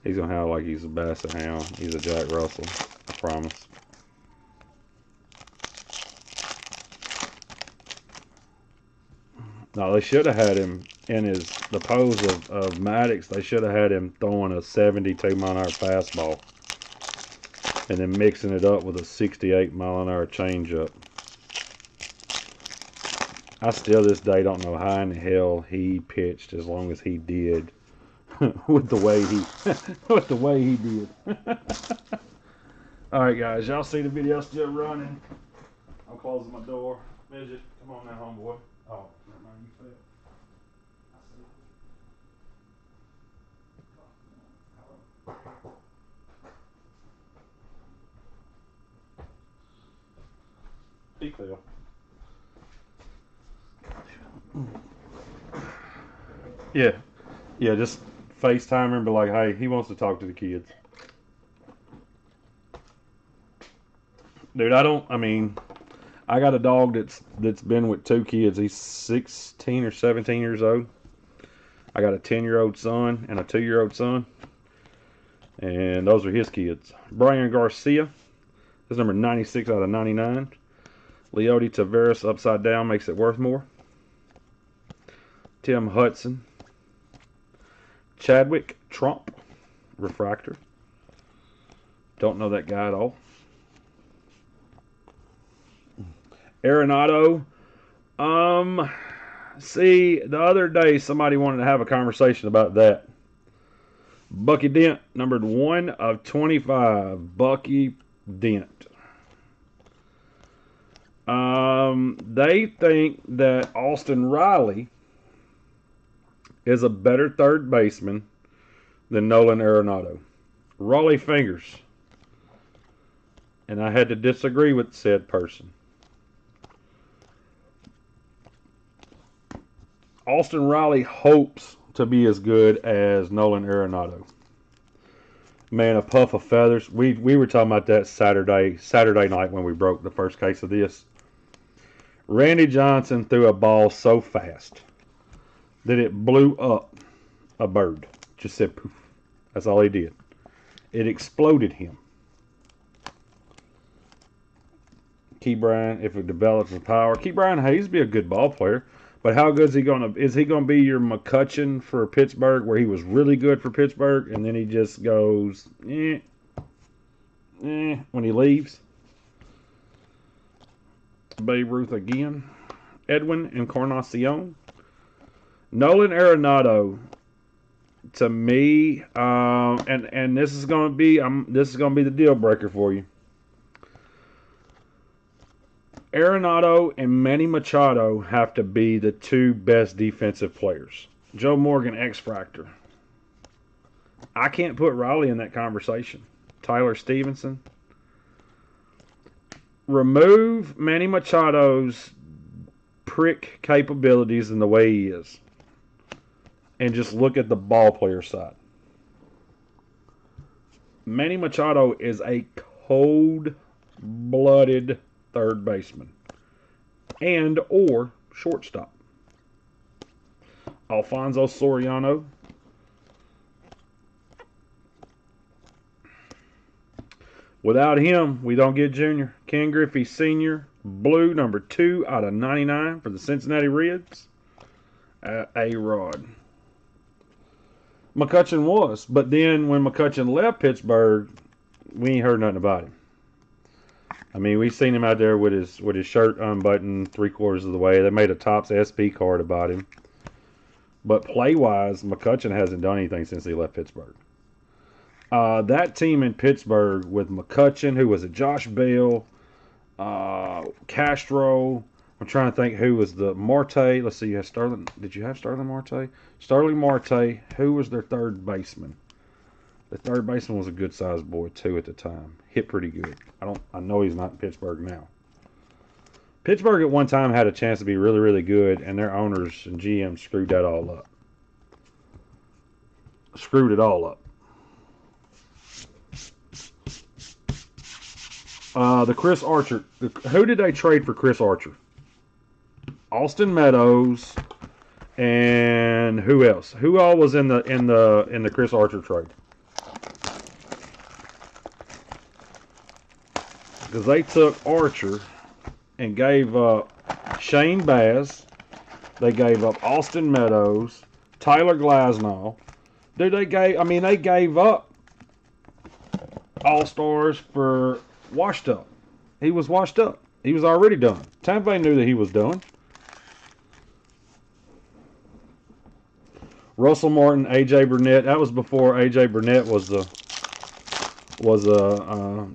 He's going to howl like he's a Basset Hound. He's a Jack Russell. I promise. No, they should have had him in the pose of Maddox. They should have had him throwing a 72-mile-an-hour fastball and then mixing it up with a 68-mile-an-hour changeup. I still this day don't know how in the hell he pitched as long as he did with the way he did. All right, guys, y'all see the video still running? I'm closing my door. Midget, come on now, homeboy. Oh, never mind, you fell. Be clear. Yeah, just FaceTime her and be like, hey, he wants to talk to the kids. Dude, I got a dog that's been with 2 kids. He's 16 or 17 years old. I got a 10-year-old son and a 2-year-old son. And those are his kids. Brian Garcia is number 96 out of 99. Leody Taveras upside down makes it worth more. Tim Hudson. Chadwick Trump. Refractor. Don't know that guy at all. Arenado. See, the other day somebody wanted to have a conversation about that. Bucky Dent, numbered 1 of 25. Bucky Dent. They think that Austin Riley is a better third baseman than Nolan Arenado. Raleigh fingers. And I had to disagree with said person. Austin Riley hopes to be as good as Nolan Arenado. Man, a puff of feathers. We were talking about that Saturday night when we broke the first case of this. Randy Johnson threw a ball so fast that it blew up a bird. Just said poof. That's all he did. It exploded him. Key Bryan, if it develops in power. Key Bryan Hayes be a good ball player. But how good is he going to... Is he going to be your McCutchen for Pittsburgh, where he was really good for Pittsburgh, and then he just goes, when he leaves? Babe Ruth again. Edwin Encarnacion. Nolan Arenado to me, and this is going to be the deal breaker for you. Arenado and Manny Machado have to be the two best defensive players. Joe Morgan, X-Fractor. I can't put Riley in that conversation. Tyler Stevenson. Remove Manny Machado's prick capabilities and the way he is, and just look at the ball player side. Manny Machado is a cold-blooded third baseman and or shortstop. Alfonso Soriano. Without him, we don't get Junior. Ken Griffey Sr., blue, number 2 out of 99 for the Cincinnati Reds. A-Rod. McCutchen was, but then when McCutchen left Pittsburgh, we ain't heard nothing about him. I mean, we seen him out there with his shirt unbuttoned 3/4 of the way. They made a Topps SP card about him. But play-wise, McCutchen hasn't done anything since he left Pittsburgh. That team in Pittsburgh with McCutchen, who was a Josh Bell, Castro. I'm trying to think who was the Marte. Let's see, you have Sterling. Did you have Sterling Marte? Sterling Marte. Who was their third baseman? The third baseman was a good-sized boy too at the time. Hit pretty good. I know he's not in Pittsburgh now. Pittsburgh at one time had a chance to be really, really good, and their owners and GM screwed that all up. Screwed it all up. The Chris Archer. Who did they trade for Chris Archer? Austin Meadows, and who else? Who all was in the Chris Archer trade? Because they took Archer and gave up Shane Baz. They gave up Austin Meadows, Tyler Glasnow. Dude, they gave up all-stars for washed up. He was washed up. He was already done. Tampa Bay knew that he was done. Russell Martin, A.J. Burnett. That was before A.J. Burnett was a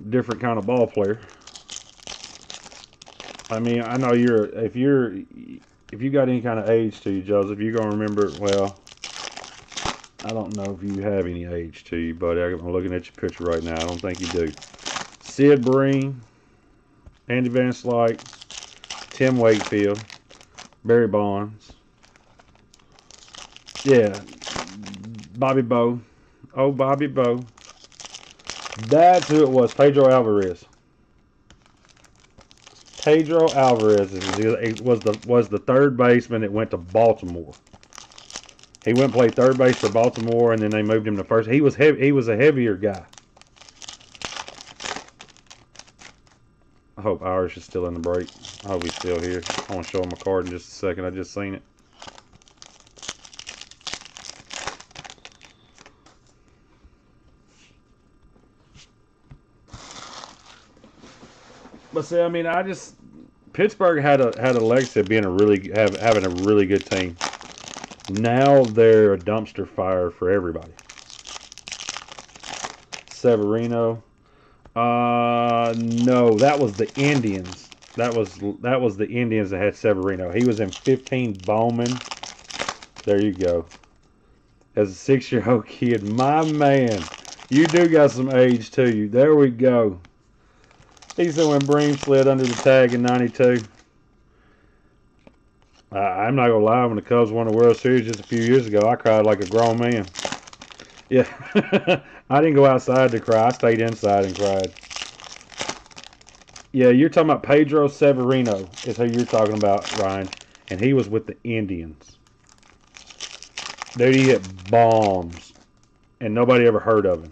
different kind of ball player. I mean, I know if you got any kind of age to you, Joseph, you're gonna remember. Well, I don't know if you have any age to you, buddy. I'm looking at your picture right now. I don't think you do. Sid Breen, Andy Van Slyke, Tim Wakefield, Barry Bonds. Yeah, Bobby Bowe. Oh, Bobby Bowe. That's who it was. Pedro Alvarez. Pedro Alvarez was the third baseman that went to Baltimore. He went and played third base for Baltimore, and then they moved him to first. He was a heavier guy. I hope Irish is still in the break. I hope he's still here. I want to show him a card in just a second. I just seen it. But see, I mean, Pittsburgh had a legacy of being having a really good team. Now they're a dumpster fire for everybody. Severino. No, that was the Indians. That was the Indians that had Severino. He was in 15 Bowman. There you go. As a 6-year-old kid, my man, you do got some age to you. There we go. He said when Bream slid under the tag in '92. I'm not gonna lie. When the Cubs won the World Series just a few years ago, I cried like a grown man. Yeah, I didn't go outside to cry. I stayed inside and cried. Yeah, you're talking about Pedro Severino is who you're talking about, Ryan. And he was with the Indians. Dude, he hit bombs. And nobody ever heard of him.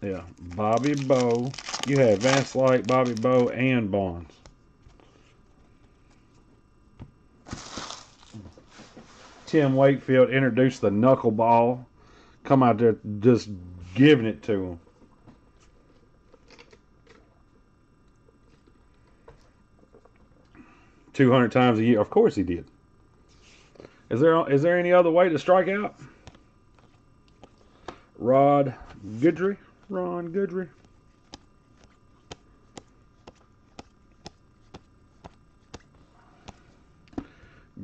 Yeah, Bobby Bowe. You had Van Slyke, Bobby Bowe, and Bonds. Tim Wakefield introduced the knuckleball. Come out there just giving it to him. 200 times a year. Of course he did. Is there any other way to strike out? Ron Goodry.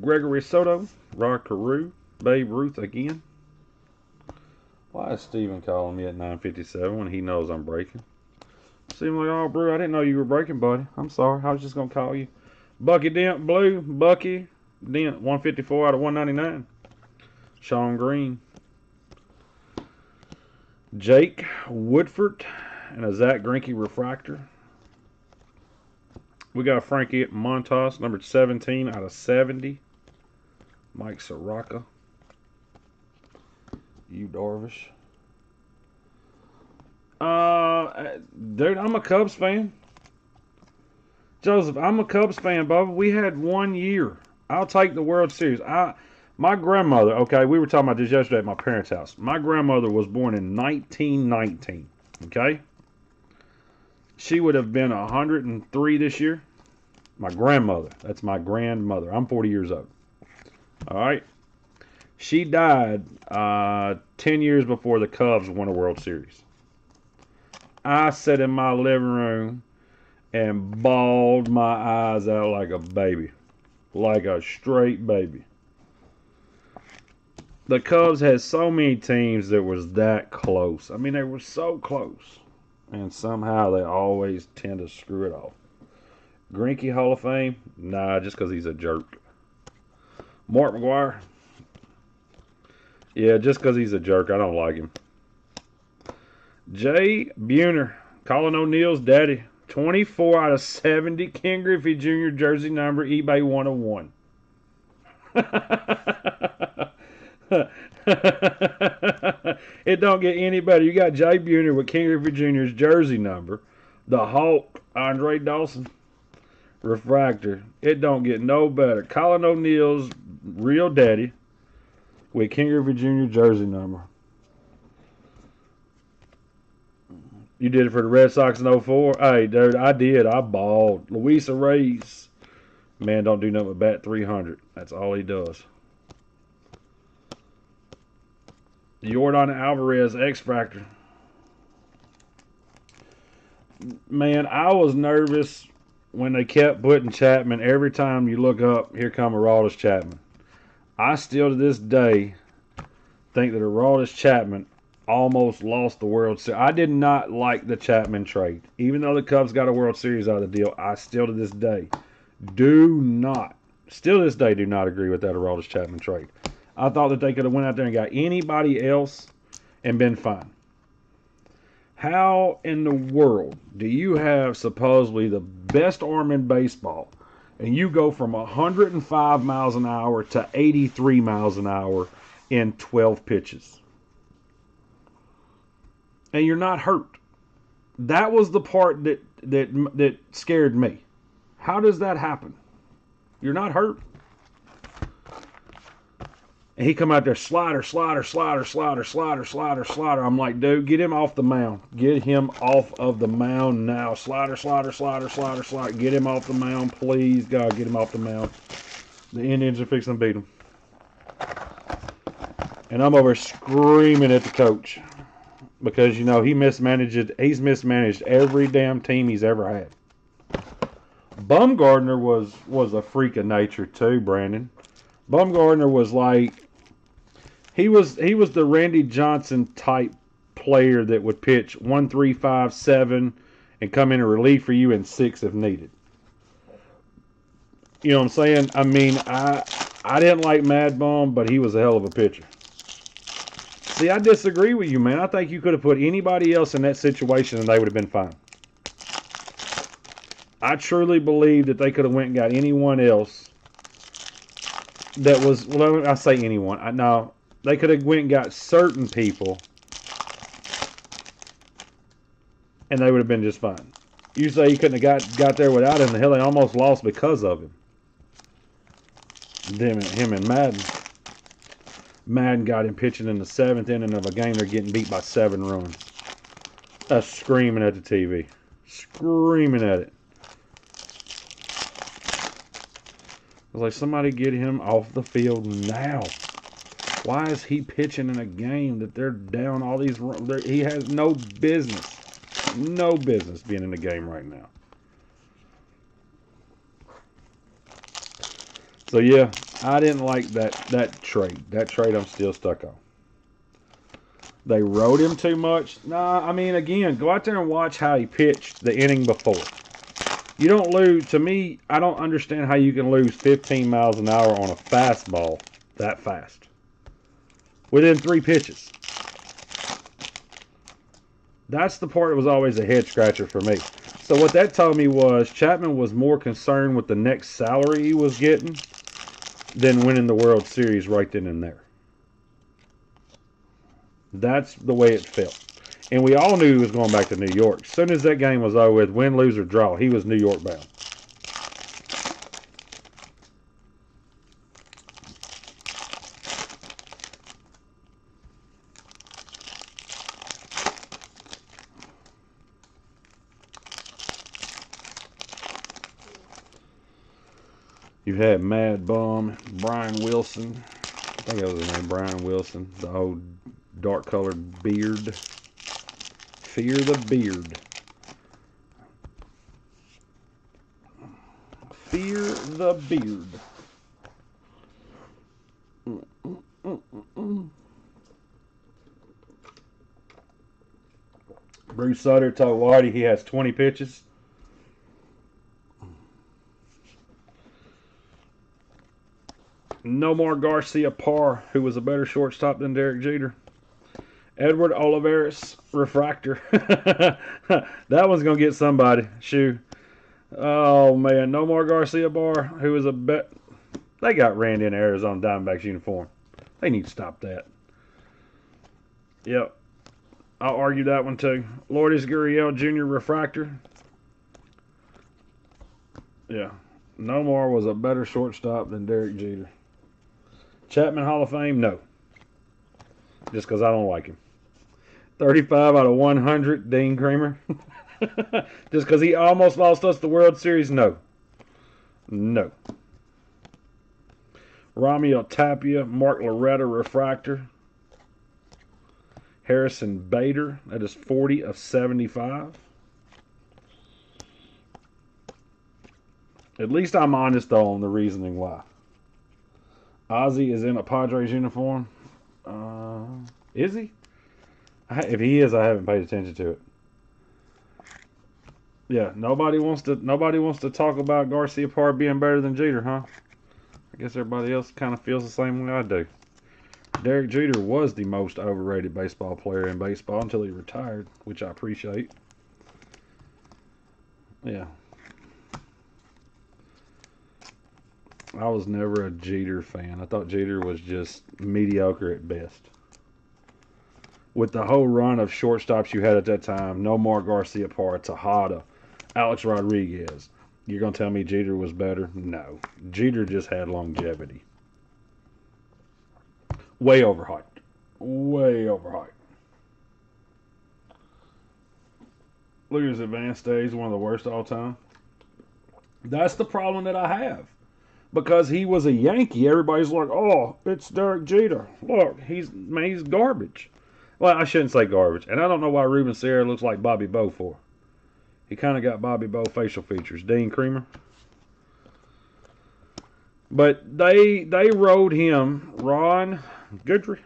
Gregory Soto. Rod Carew. Babe Ruth again. Why is Steven calling me at 9:57 when he knows I'm breaking? Seems like, oh, bro, I didn't know you were breaking, buddy. I'm sorry. I was just going to call you. Bucky Dent, blue. Bucky Dent, 154 out of 199. Sean Green. Jake Woodford and a Zach Greinke refractor. We got Frankie Montas, number 17 out of 70. Mike Soraka. Yu Darvish. Dude, I'm a Cubs fan. Joseph, I'm a Cubs fan, Bubba. We had 1 year. I'll take the World Series. My grandmother, okay, we were talking about this yesterday at my parents' house. My grandmother was born in 1919, okay? She would have been 103 this year. My grandmother, that's my grandmother. I'm 40 years old. All right? She died 10 years before the Cubs won a World Series. I sat in my living room and bawled my eyes out like a baby. Like a straight baby. The Cubs had so many teams that was that close. I mean, they were so close. And somehow they always tend to screw it off. Greinke Hall of Fame? Nah, just because he's a jerk. Mark McGwire? Yeah, just because he's a jerk. I don't like him. Jay Buhner, Colin O'Neill's daddy. 24 out of 70. Ken Griffey Jr. jersey number, eBay 101. It don't get any better. You got Jay Buhner with Ken Griffey Jr.'s jersey number. The Hulk, Andre Dawson. Refractor. It don't get no better. Colin O'Neill's real daddy with Ken Griffey Jr. jersey number. You did it for the Red Sox in 04? Hey, dude, I did. I balled. Luis Reyes. Man, don't do nothing but bat 300. That's all he does. Yordan Alvarez, X-Factor. Man, I was nervous when they kept putting Chapman. Every time you look up, here come Aroldis Chapman. I still, to this day, think that Aroldis Chapman almost lost the World Series. I did not like the Chapman trade. Even though the Cubs got a World Series out of the deal, I still to this day do not agree with that Aroldis Chapman trade. I thought that they could have went out there and got anybody else and been fine. How in the world do you have supposedly the best arm in baseball and you go from 105 miles an hour to 83 miles an hour in 12 pitches? And you're not hurt. That was the part that scared me. How does that happen? You're not hurt. And he come out there, slider. I'm like, dude, get him off the mound. Get him off of the mound now. Slider. Get him off the mound, please. God, get him off the mound. The Indians are fixing to beat him. And I'm over screaming at the coach. Because, you know, he's mismanaged every damn team he's ever had. Bumgarner was a freak of nature too, Brandon. Bumgarner was like, he was the Randy Johnson type player that would pitch 1, 3, 5, 7 and come in and relieve for you in 6 if needed. You know what I'm saying? I mean, I didn't like Mad Bum, but he was a hell of a pitcher. See, I disagree with you, man. I think you could have put anybody else in that situation and they would have been fine. I truly believe that they could have went and got anyone else that was, well, I say anyone. No, they could have went and got certain people and they would have been just fine. You say you couldn't have got there without him. The hell, they almost lost because of him. Him and Madden. Madden got him pitching in the 7th inning of a game. They're getting beat by 7 runs. That's screaming at the TV. Screaming at it. was like, somebody get him off the field now. Why is he pitching in a game that they're down all these runs? He has no business being in the game right now. So yeah, I didn't like that trade. That trade I'm still stuck on. They rode him too much. Nah, I mean, again, go out there and watch how he pitched the inning before. You don't lose. To me, I don't understand how you can lose 15 miles an hour on a fastball that fast within 3 pitches. That's the part that was always a head scratcher for me. So what that told me was Chapman was more concerned with the next salary he was getting than winning the World Series right then and there. That's the way it felt. And we all knew he was going back to New York. As soon as that game was over with, win, lose, or draw, he was New York bound. You've had Mad Bum, Brian Wilson. I think that was his name, Brian Wilson. The old dark-colored beard. Fear the beard. Fear the beard. Bruce Sutter told Whitey he has 20 pitches. Nomar Garcia Parr, who was a better shortstop than Derek Jeter. Edward Olivares, Refractor. That one's going to get somebody. Shoe. Oh, man. Nomar Garcia Parr, who was a bet. They got Randy in Arizona Diamondbacks uniform. They need to stop that. Yep. I'll argue that one too. Lourdes Gurriel Jr. Refractor. Yeah. Nomar was a better shortstop than Derek Jeter. Chapman Hall of Fame? No. Just because I don't like him. 35 out of 100, Dean Creamer. Just because he almost lost us the World Series? No. No. Ramiel Tapia, Mark Loretta Refractor. Harrison Bader, that is 40 of 75. At least I'm honest, though, on the reasoning why. Ozzy is in a Padres uniform. Is he? If he is, I haven't paid attention to it. Yeah, nobody wants to talk about Garcia Parr being better than Jeter, huh? I guess everybody else kind of feels the same way I do. Derek Jeter was the most overrated baseball player in baseball until he retired, which I appreciate. Yeah. I was never a Jeter fan. I thought Jeter was just mediocre at best. With the whole run of shortstops you had at that time, Nomar Garcia Parr, Tejada, Alex Rodriguez, you're going to tell me Jeter was better? No. Jeter just had longevity. Way overhyped. Way overhyped. Look at his advanced stage, one of the worst all time. That's the problem that I have. Because he was a Yankee, everybody's like, oh, it's Derek Jeter. Look, he's garbage. Well, I shouldn't say garbage. And I don't know why Ruben Serra looks like Bobby Bo for. He kind of got Bobby Bo facial features. Dean Creamer. But they rode him, Ron Guidry,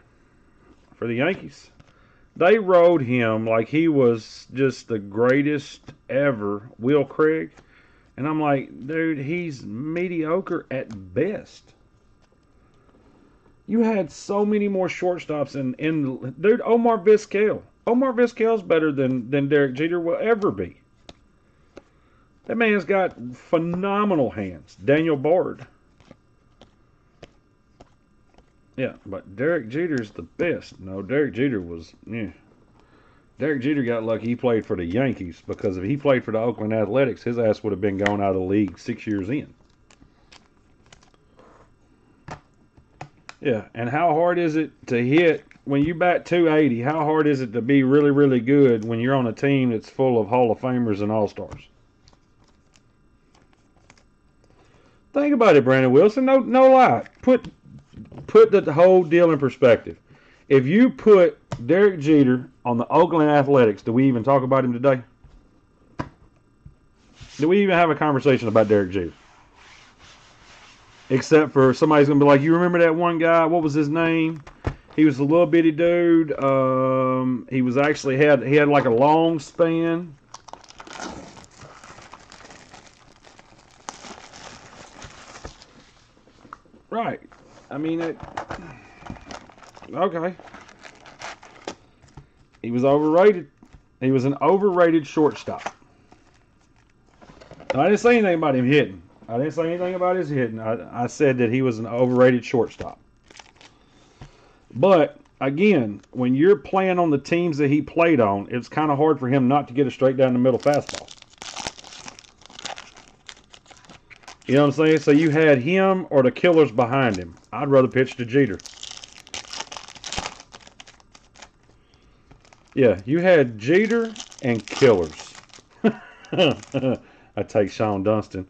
for the Yankees. They rode him like he was just the greatest ever, Will Craig. And I'm like, dude, he's mediocre at best. You had so many more shortstops in dude, Omar Vizquel. Omar Vizquel's better than Derek Jeter will ever be. That man's got phenomenal hands. Daniel Bard. Yeah, but Derek Jeter's the best. No, Derek Jeter was, yeah. Derek Jeter got lucky he played for the Yankees, because if he played for the Oakland Athletics, his ass would have been going out of the league 6 years in. Yeah, and how hard is it to hit when you bat 280? How hard is it to be really, really good when you're on a team that's full of Hall of Famers and All-Stars? Think about it, Brandon Wilson. No lie. Put the whole deal in perspective. If you put Derek Jeter on the Oakland Athletics, do we even talk about him today? Do we even have a conversation about Derek Jeter? Except for somebody's going to be like, you remember that one guy? What was his name? He was a little bitty dude. He was actually he had like a long span. Right. I mean, okay. He was overrated. He was an overrated shortstop. I didn't say anything about him hitting. I didn't say anything about his hitting. I said that he was an overrated shortstop. But, again, when you're playing on the teams that he played on, it's kind of hard for him not to get a straight down the middle fastball. You know what I'm saying? So you had him or the killers behind him. I'd rather pitch to Jeter. Yeah, you had Jeter and killers. I take Sean Dunston.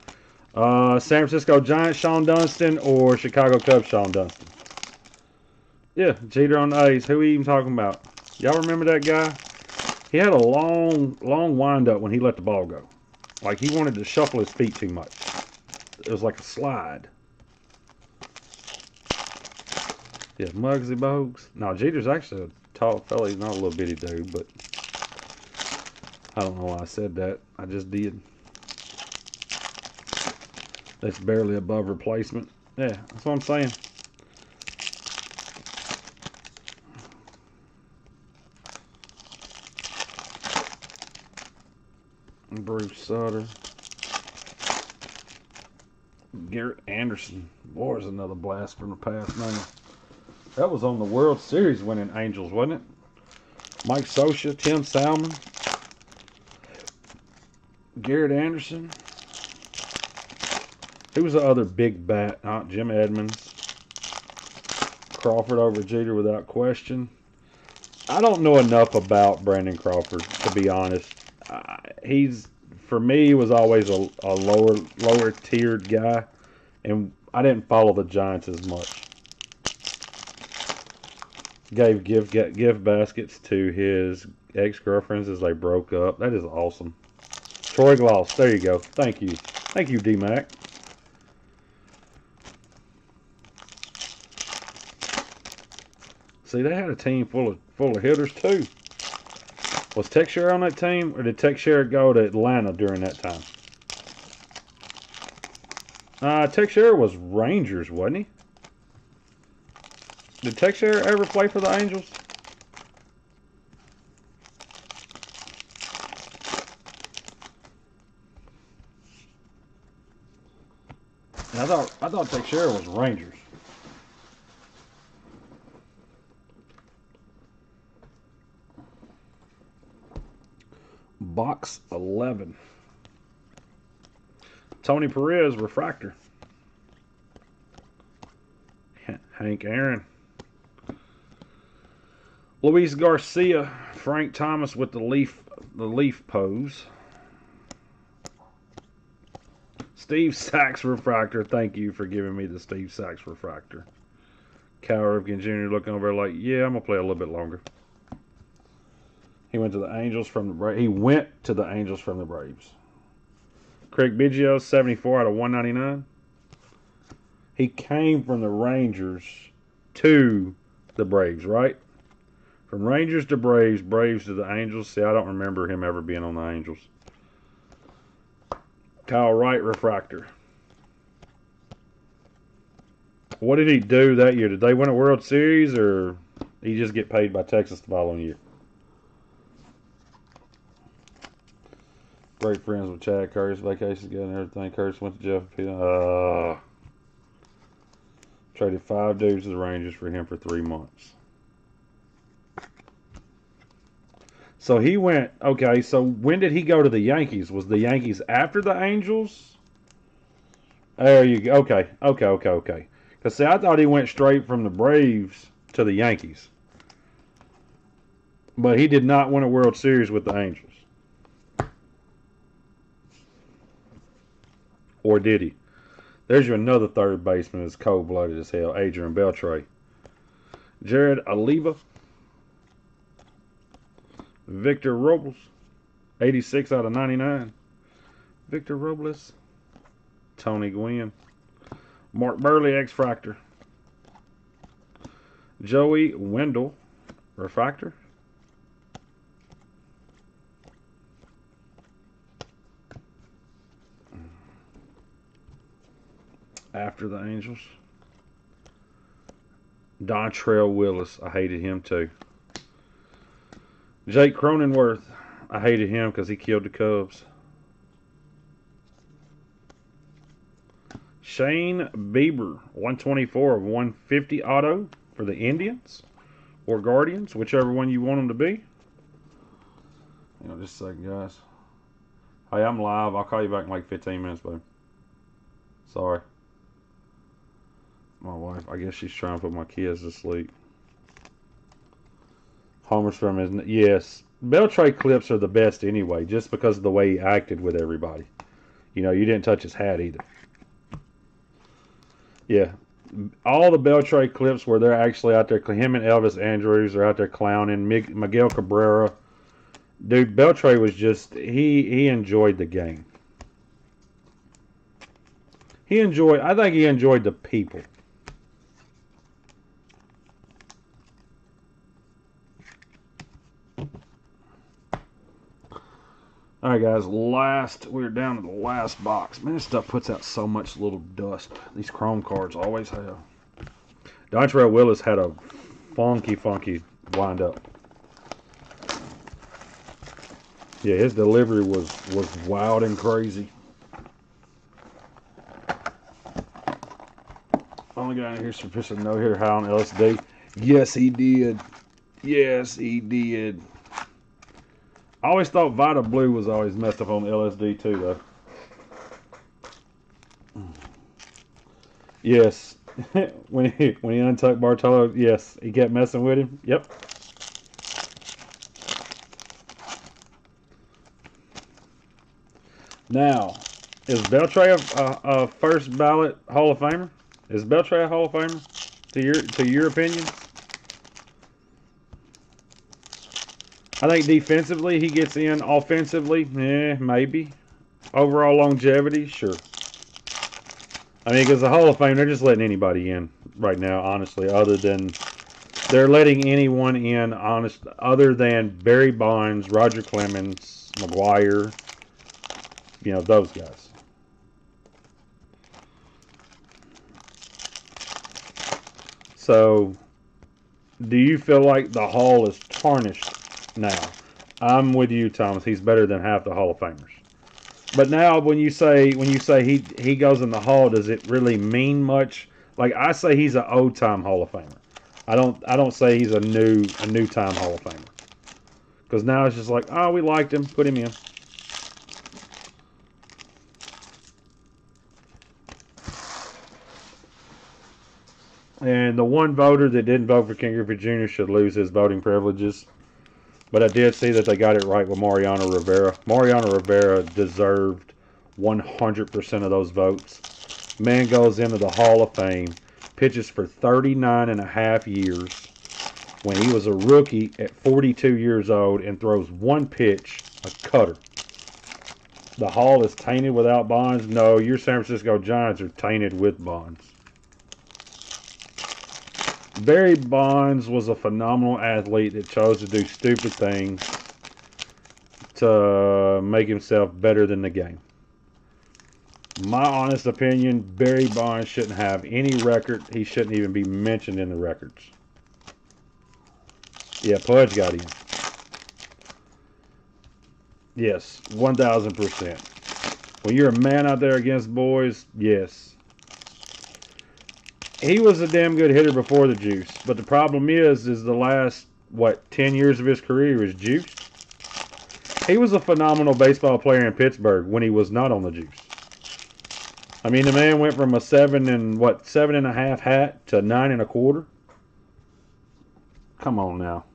San Francisco Giants Sean Dunston or Chicago Cubs Sean Dunston. Yeah, Jeter on the A's. Who are we even talking about? Y'all remember that guy? He had a long windup when he let the ball go. Like he wanted to shuffle his feet too much. It was like a slide. Yeah, Muggsy Bogues. No, Jeter's actually a tall fella. He's not a little bitty dude, but I don't know why I said that. I just did. That's barely above replacement. Yeah, that's what I'm saying. Bruce Sutter. Garrett Anderson. Boy, there's another blast from the past, man. That was on the World Series winning Angels, wasn't it? Mike Scioscia, Tim Salmon, Garrett Anderson. Who was the other big bat? Jim Edmonds. Crawford over Jeter without question. I don't know enough about Brandon Crawford, to be honest. For me, was always a lower tiered guy, and I didn't follow the Giants as much. Gave gift baskets to his ex-girlfriends as they broke up. That is awesome. Troy Gloss, there you go. Thank you, D-Mac. See, they had a team full of hitters too. Was Teixeira on that team, or did Teixeira go to Atlanta during that time? Teixeira was Rangers, wasn't he? Did Teixeira ever play for the Angels? I thought Teixeira was Rangers. Box 11. Tony Perez, Refractor. Hank Aaron. Luis Garcia, Frank Thomas with the leaf pose. Steve Sachs Refractor. Thank you for giving me the Steve Sachs Refractor. Cal Ripken Jr. looking over like, yeah, I'm gonna play a little bit longer. He went to the Angels from the Braves. He went to the Angels from the Braves. Craig Biggio, 74 out of 199. He came from the Rangers to the Braves, right? From Rangers to Braves, Braves to the Angels. See, I don't remember him ever being on the Angels. Kyle Wright, Refractor. What did he do that year? Did they win a World Series, or did he just get paid by Texas the following year? Great friends with Chad Curtis, vacation together and everything. Curtis went to Jeff. Traded 5 dudes to the Rangers for him for 3 months. So he went, okay, so when did he go to the Yankees? Was the Yankees after the Angels? There you go. Okay. Because, see, I thought he went straight from the Braves to the Yankees. But he did not win a World Series with the Angels. Or did he? There's your another third baseman that's cold-blooded as hell, Adrian Beltre. Jared Oliva. Victor Robles. 86 out of 99. Victor Robles. Tony Gwynn. Mark Burley, Refractor. Joey Wendell, Refractor. After the Angels. Dontrell Willis, I hated him too. Jake Cronenworth, I hated him because he killed the Cubs. Shane Bieber, 124 of 150 auto for the Indians or Guardians, whichever one you want them to be. Hang on just a second, guys. Hey, I'm live. I'll call you back in like 15 minutes, babe. Sorry. My wife, I guess she's trying to put my kids to sleep. Homer's from his... Yes. Beltre clips are the best anyway, just because of the way he acted with everybody. You know, you didn't touch his hat either. Yeah. All the Beltre clips where they're actually out there, him and Elvis Andrews are out there clowning, Miguel Cabrera. Dude, Beltre was just... He enjoyed the game. I think he enjoyed the people. Alright guys, we're down to the last box. Man, this stuff puts out so much little dust. These chrome cards always have. Dontrell Willis had a funky wind up. Yeah, his delivery was wild and crazy. Only guy in here's for pitching no hitter high on LSD. Yes, he did. Yes, he did. I always thought Vita Blue was always messed up on LSD too, though. Yes, when he untucked Bartolo, yes, he kept messing with him. Yep. Now, is Beltre a first ballot Hall of Famer? Is Beltre a Hall of Famer to your opinion? I think defensively he gets in. Offensively, maybe. Overall longevity, sure. I mean, because the Hall of Fame, they're just letting anybody in right now, honestly, other than they're letting anyone in, other than Barry Bonds, Roger Clemens, McGuire, you know, those guys. So, do you feel like the Hall is tarnished now? I'm with you, Thomas. He's better than half the Hall of Famers. But now, when you say he goes in the Hall, does it really mean much? Like, I say he's an old time Hall of Famer. I don't say he's a new time Hall of Famer. Because now it's just like, oh, we liked him, put him in. And the one voter that didn't vote for Ken Griffey Jr. should lose his voting privileges. But I did see that they got it right with Mariano Rivera. Mariano Rivera deserved 100% of those votes. Man goes into the Hall of Fame, pitches for 39 and a half years when he was a rookie at 42 years old and throws one pitch, a cutter. The Hall is tainted without Bonds? No, your San Francisco Giants are tainted with Bonds. Barry Bonds was a phenomenal athlete that chose to do stupid things to make himself better than the game. My honest opinion, Barry Bonds shouldn't have any record. He shouldn't even be mentioned in the records. Yeah, Pudge got in. Yes, 1,000%. When you're a man out there against boys, yes. He was a damn good hitter before the juice. But the problem is the last, 10 years of his career was juiced. He was a phenomenal baseball player in Pittsburgh when he was not on the juice. I mean, the man went from a 7.5 hat to 9.25. Come on now.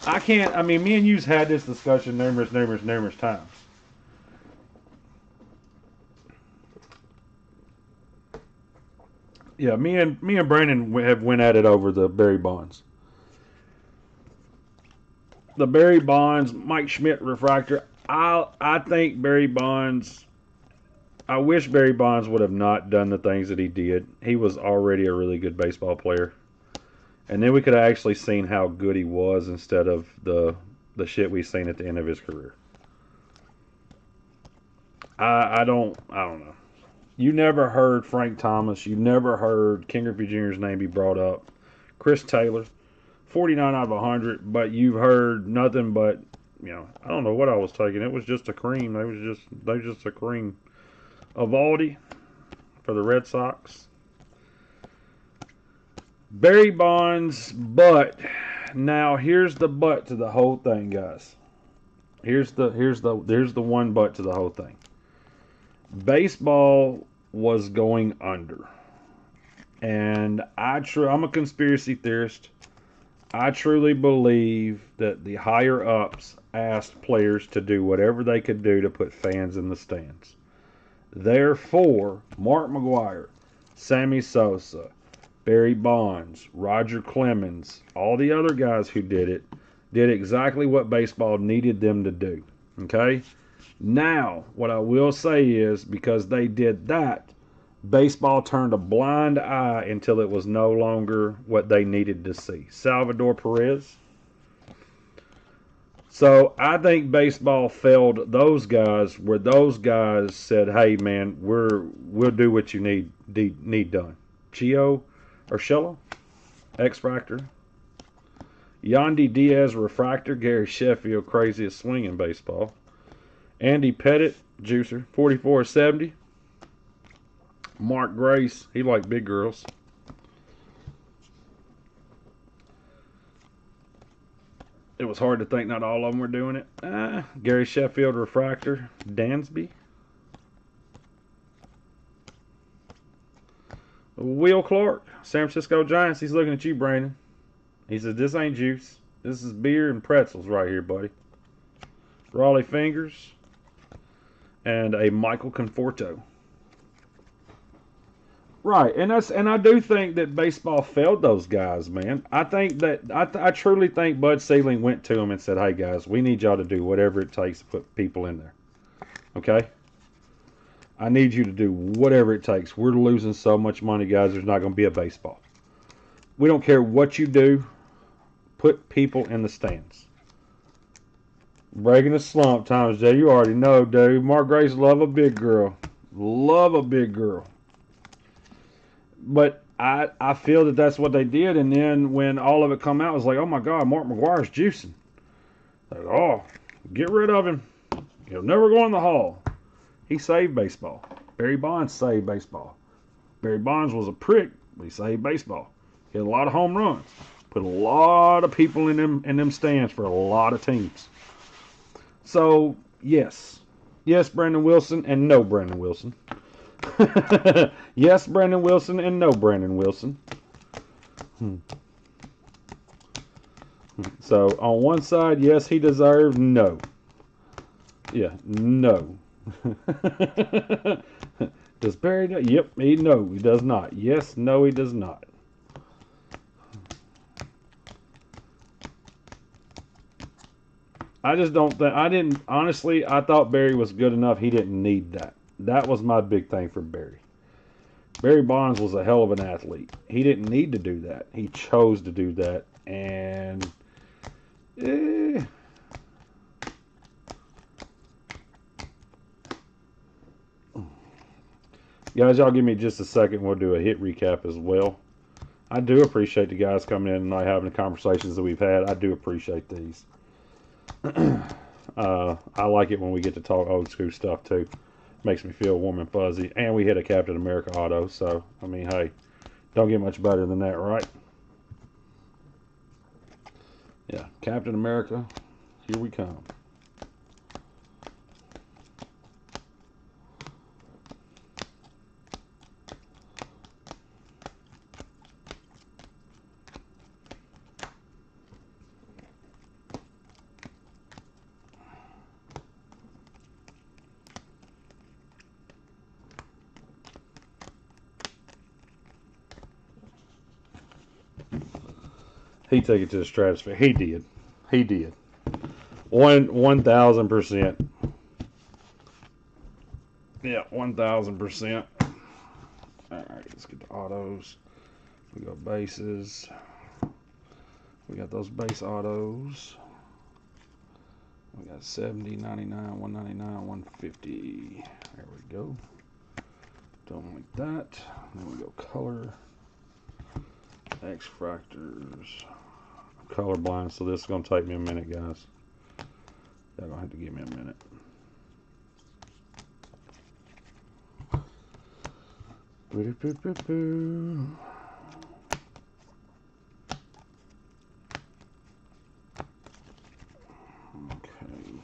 I can't, I mean, me and you've had this discussion numerous times. Yeah, me and Brandon have went at it over the Barry Bonds. The Barry Bonds, Mike Schmidt refractor. I think Barry Bonds. I wish Barry Bonds would have not done the things that he did. He was already a really good baseball player, and then we could have actually seen how good he was instead of the shit we've seen at the end of his career. I don't know. You never heard Frank Thomas. You never heard Ken Griffey Jr.'s name be brought up. Chris Taylor, 49 out of 100, but you've heard nothing but, I don't know what I was taking. It was just a cream. They was just a cream. Evaldi for the Red Sox. Barry Bonds, but now here's the but to the whole thing, guys. Here's the one but to the whole thing. Baseball was going under. And I'm a conspiracy theorist. I truly believe that the higher ups asked players to do whatever they could do to put fans in the stands. Therefore, Mark McGwire, Sammy Sosa, Barry Bonds, Roger Clemens, all the other guys who did it, did exactly what baseball needed them to do. Okay? Now, what I will say is, because they did that, baseball turned a blind eye until it was no longer what they needed to see. Salvador Perez. So I think baseball failed those guys where those guys said, "Hey man, we'll do what you need done." Chio Urshela, X-Factor. Yandy Diaz, Refractor. Gary Sheffield, craziest swing in baseball. Andy Pettit, Juicer, 44-70. Mark Grace, he liked big girls. It was hard to think not all of them were doing it. Gary Sheffield, Refractor. Dansby. Will Clark, San Francisco Giants. He's looking at you, Brandon. He says, this ain't juice. This is beer and pretzels right here, buddy. Raleigh Fingers. And a Michael Conforto. Right, and I do think that baseball failed those guys, man. I think that I truly think Bud Selig went to them and said, "Hey guys, we need y'all to do whatever it takes to put people in there. Okay? I need you to do whatever it takes. We're losing so much money, guys. There's not going to be a baseball. We don't care what you do. Put people in the stands." Breaking the slump times, Jay. You already know, dude. Mark Grace love a big girl. Love a big girl. But I feel that that's what they did, and then when all of it come out, it was like, oh my God, Mark McGwire's juicing. Like, oh, get rid of him. He'll never go in the hall. He saved baseball. Barry Bonds saved baseball. Barry Bonds was a prick, but he saved baseball. He had a lot of home runs. Put a lot of people in them stands for a lot of teams. So, yes. Yes, Brandon Wilson, and no Brandon Wilson. Yes, Brandon Wilson, and no Brandon Wilson. So, on one side, yes, he deserved. No. Yeah, no. Does Barry know? Yep, he does not. Yes, no, he does not. I just don't think, honestly, I thought Barry was good enough. He didn't need that. That was my big thing for Barry. Barry Bonds was a hell of an athlete. He didn't need to do that. He chose to do that. And guys, y'all give me just a second. We'll do a hit recap as well. I do appreciate the guys coming in tonight, having the conversations that we've had. I do appreciate these. I like it when we get to talk old school stuff too. Makes me feel warm and fuzzy. And we hit a Captain America auto, so I mean, hey, don't get much better than that, right? Yeah, Captain America, here we come. He took it to the stratosphere. He did. He did. 1,000%. Yeah, 1,000%. All right, let's get the autos. We got bases. We got those base autos. We got 70, 99, 199, 150. There we go. Don't like that. Then we go color. X-Fractors. I'm colorblind, so this is going to take me a minute, guys. Y'all going to have to give me a minute.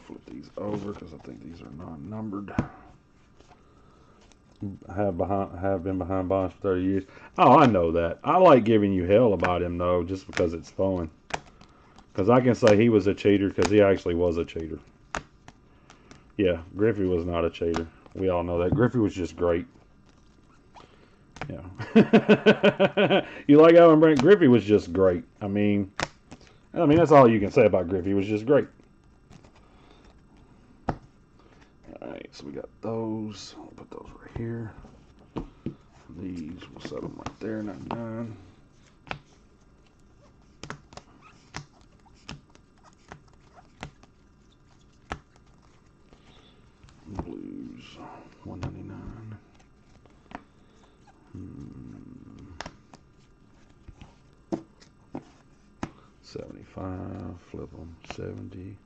Flip these over because I think these are non-numbered. Have been behind bars for 30 years. Oh, I know that. I like giving you hell about him though, just because it's fun. Because I can say he was a cheater because he actually was a cheater. Yeah, Griffey was not a cheater. We all know that. Griffey was just great. Yeah. You like Alan Brand? Griffey was just great. I mean that's all you can say about Griffey. He was just great. Alright, so we got those. I'll put those right here. These, we'll set them right there, 99. Blues, 199. 75, flip them, 70.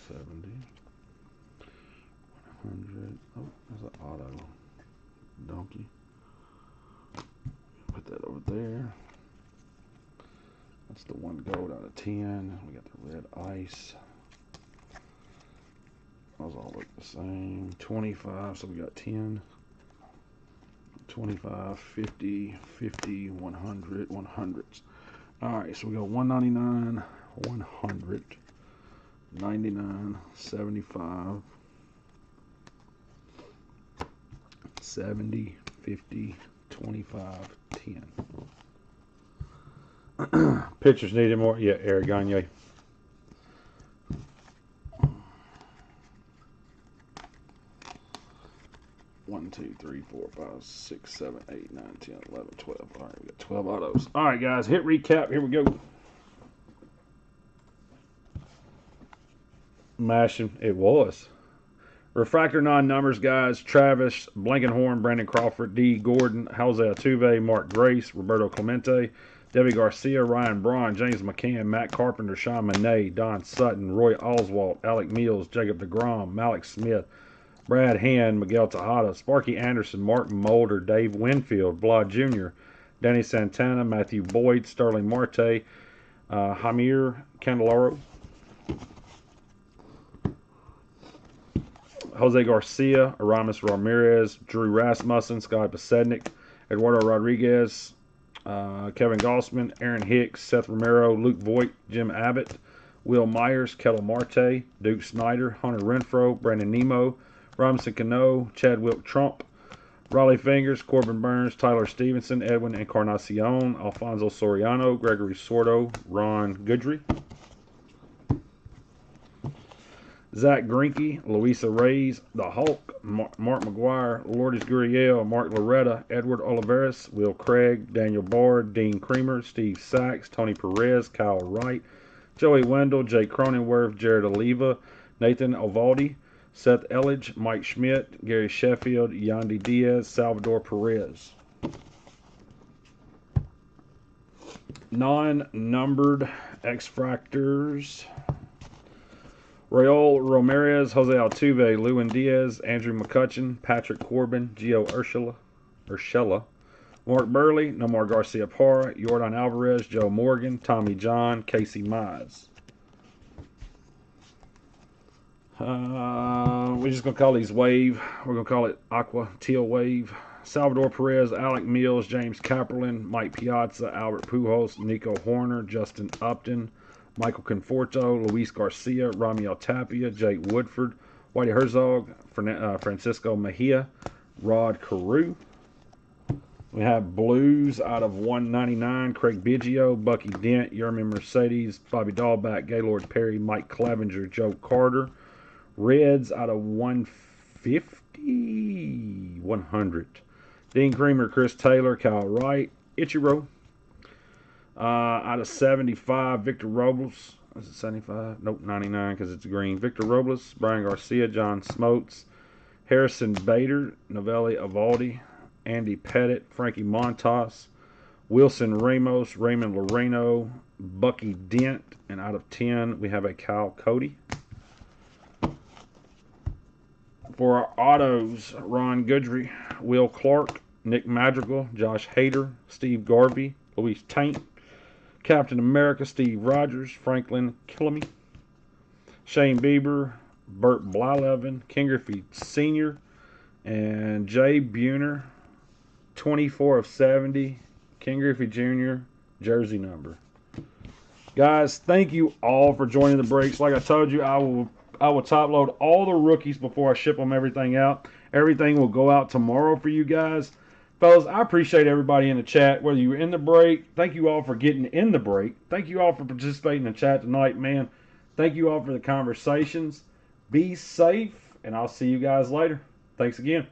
70, 100. Oh, there's an auto donkey. Put that over there. That's the one gold out of 10. We got the red ice. Those all look the same. 25, so we got 10. 25, 50, 50, 100, 100s. Alright, so we got 199, 100. 99, 75, 70, 50, 25, 10. Pitchers needed more. Yeah, Eric Gagne. One, 2, 3, 4, 5, 6, 7, 8, 9, 10, 11, 12. All right, we got 12 autos. All right, guys, hit recap. Here we go. Mashing. It was. Refractor non-numbers, guys. Travis, Blankenhorn, Brandon Crawford, D. Gordon, Jose Altuve, Mark Grace, Roberto Clemente, Debbie Garcia, Ryan Braun, James McCann, Matt Carpenter, Sean Monet, Don Sutton, Roy Oswalt, Alec Mills, Jacob deGrom, Malik Smith, Brad Hand, Miguel Tejada, Sparky Anderson, Mark Mulder, Dave Winfield, Blah Jr., Danny Santana, Matthew Boyd, Sterling Marte, Javier Candelaro, Jose Garcia, Aramis Ramirez, Drew Rasmussen, Scott Besednik, Eduardo Rodriguez, Kevin Gossman, Aaron Hicks, Seth Romero, Luke Voigt, Jim Abbott, Will Myers, Kettle Marte, Duke Snyder, Hunter Renfro, Brandon Nemo, Robinson Cano, Chad Wilk Trump, Raleigh Fingers, Corbin Burns, Tyler Stevenson, Edwin Encarnacion, Alfonso Soriano, Gregory Sordo, Ron Goodry, Zach Greinke, Luisa Reyes, The Hulk, Mark McGuire, Lourdes Gurriel, Mark Loretta, Edward Oliveras, Will Craig, Daniel Bard, Dean Creamer, Steve Sachs, Tony Perez, Kyle Wright, Joey Wendell, Jake Cronenworth, Jared Oliva, Nathan Ovaldi, Seth Elledge, Mike Schmidt, Gary Sheffield, Yandy Diaz, Salvador Perez. Non-numbered X-Fractors. Raul Ramirez, Jose Altuve, Lewin Diaz, Andrew McCutcheon, Patrick Corbin, Gio Urshela, Mark Burley, Nomar Garcia Parra, Yordan Alvarez, Joe Morgan, Tommy John, Casey Mize. We're just going to call these Wave. We're going to call it Aqua Teal Wave. Salvador Perez, Alec Mills, James Kapperlin, Mike Piazza, Albert Pujols, Nico Horner, Justin Upton, Michael Conforto, Luis Garcia, Ramiel Tapia, Jake Woodford, Whitey Herzog, Francisco Mahia, Rod Carew. We have blues out of 199, Craig Biggio, Bucky Dent, Yermin Mercedes, Bobby Dahlback, Gaylord Perry, Mike Clevenger, Joe Carter. Reds out of 150, 100. Dean Creamer, Chris Taylor, Kyle Wright, Ichiro. Out of 75, Victor Robles. Is it 75? Nope, 99 because it's green. Victor Robles, Brian Garcia, John Smotes, Harrison Bader, Novelli Avaldi, Andy Pettit, Frankie Montas, Wilson Ramos, Raymond Loreno, Bucky Dent, and out of 10, we have a Kyle Cody. For our autos, Ron Goodry, Will Clark, Nick Madrigal, Josh Hader, Steve Garvey, Luis Taint, Captain America, Steve Rogers, Franklin Killamy, Shane Bieber, Burt Blyleven, Ken Griffey Sr., and Jay Buhner, 24 of 70, Ken Griffey Jr., jersey number. Guys, thank you all for joining the breaks. Like I told you, I will top load all the rookies before I ship them everything out. Everything will go out tomorrow for you guys. Fellas, I appreciate everybody in the chat, whether you were in the break. Thank you all for getting in the break. Thank you all for participating in the chat tonight, man. Thank you all for the conversations. Be safe, and I'll see you guys later. Thanks again.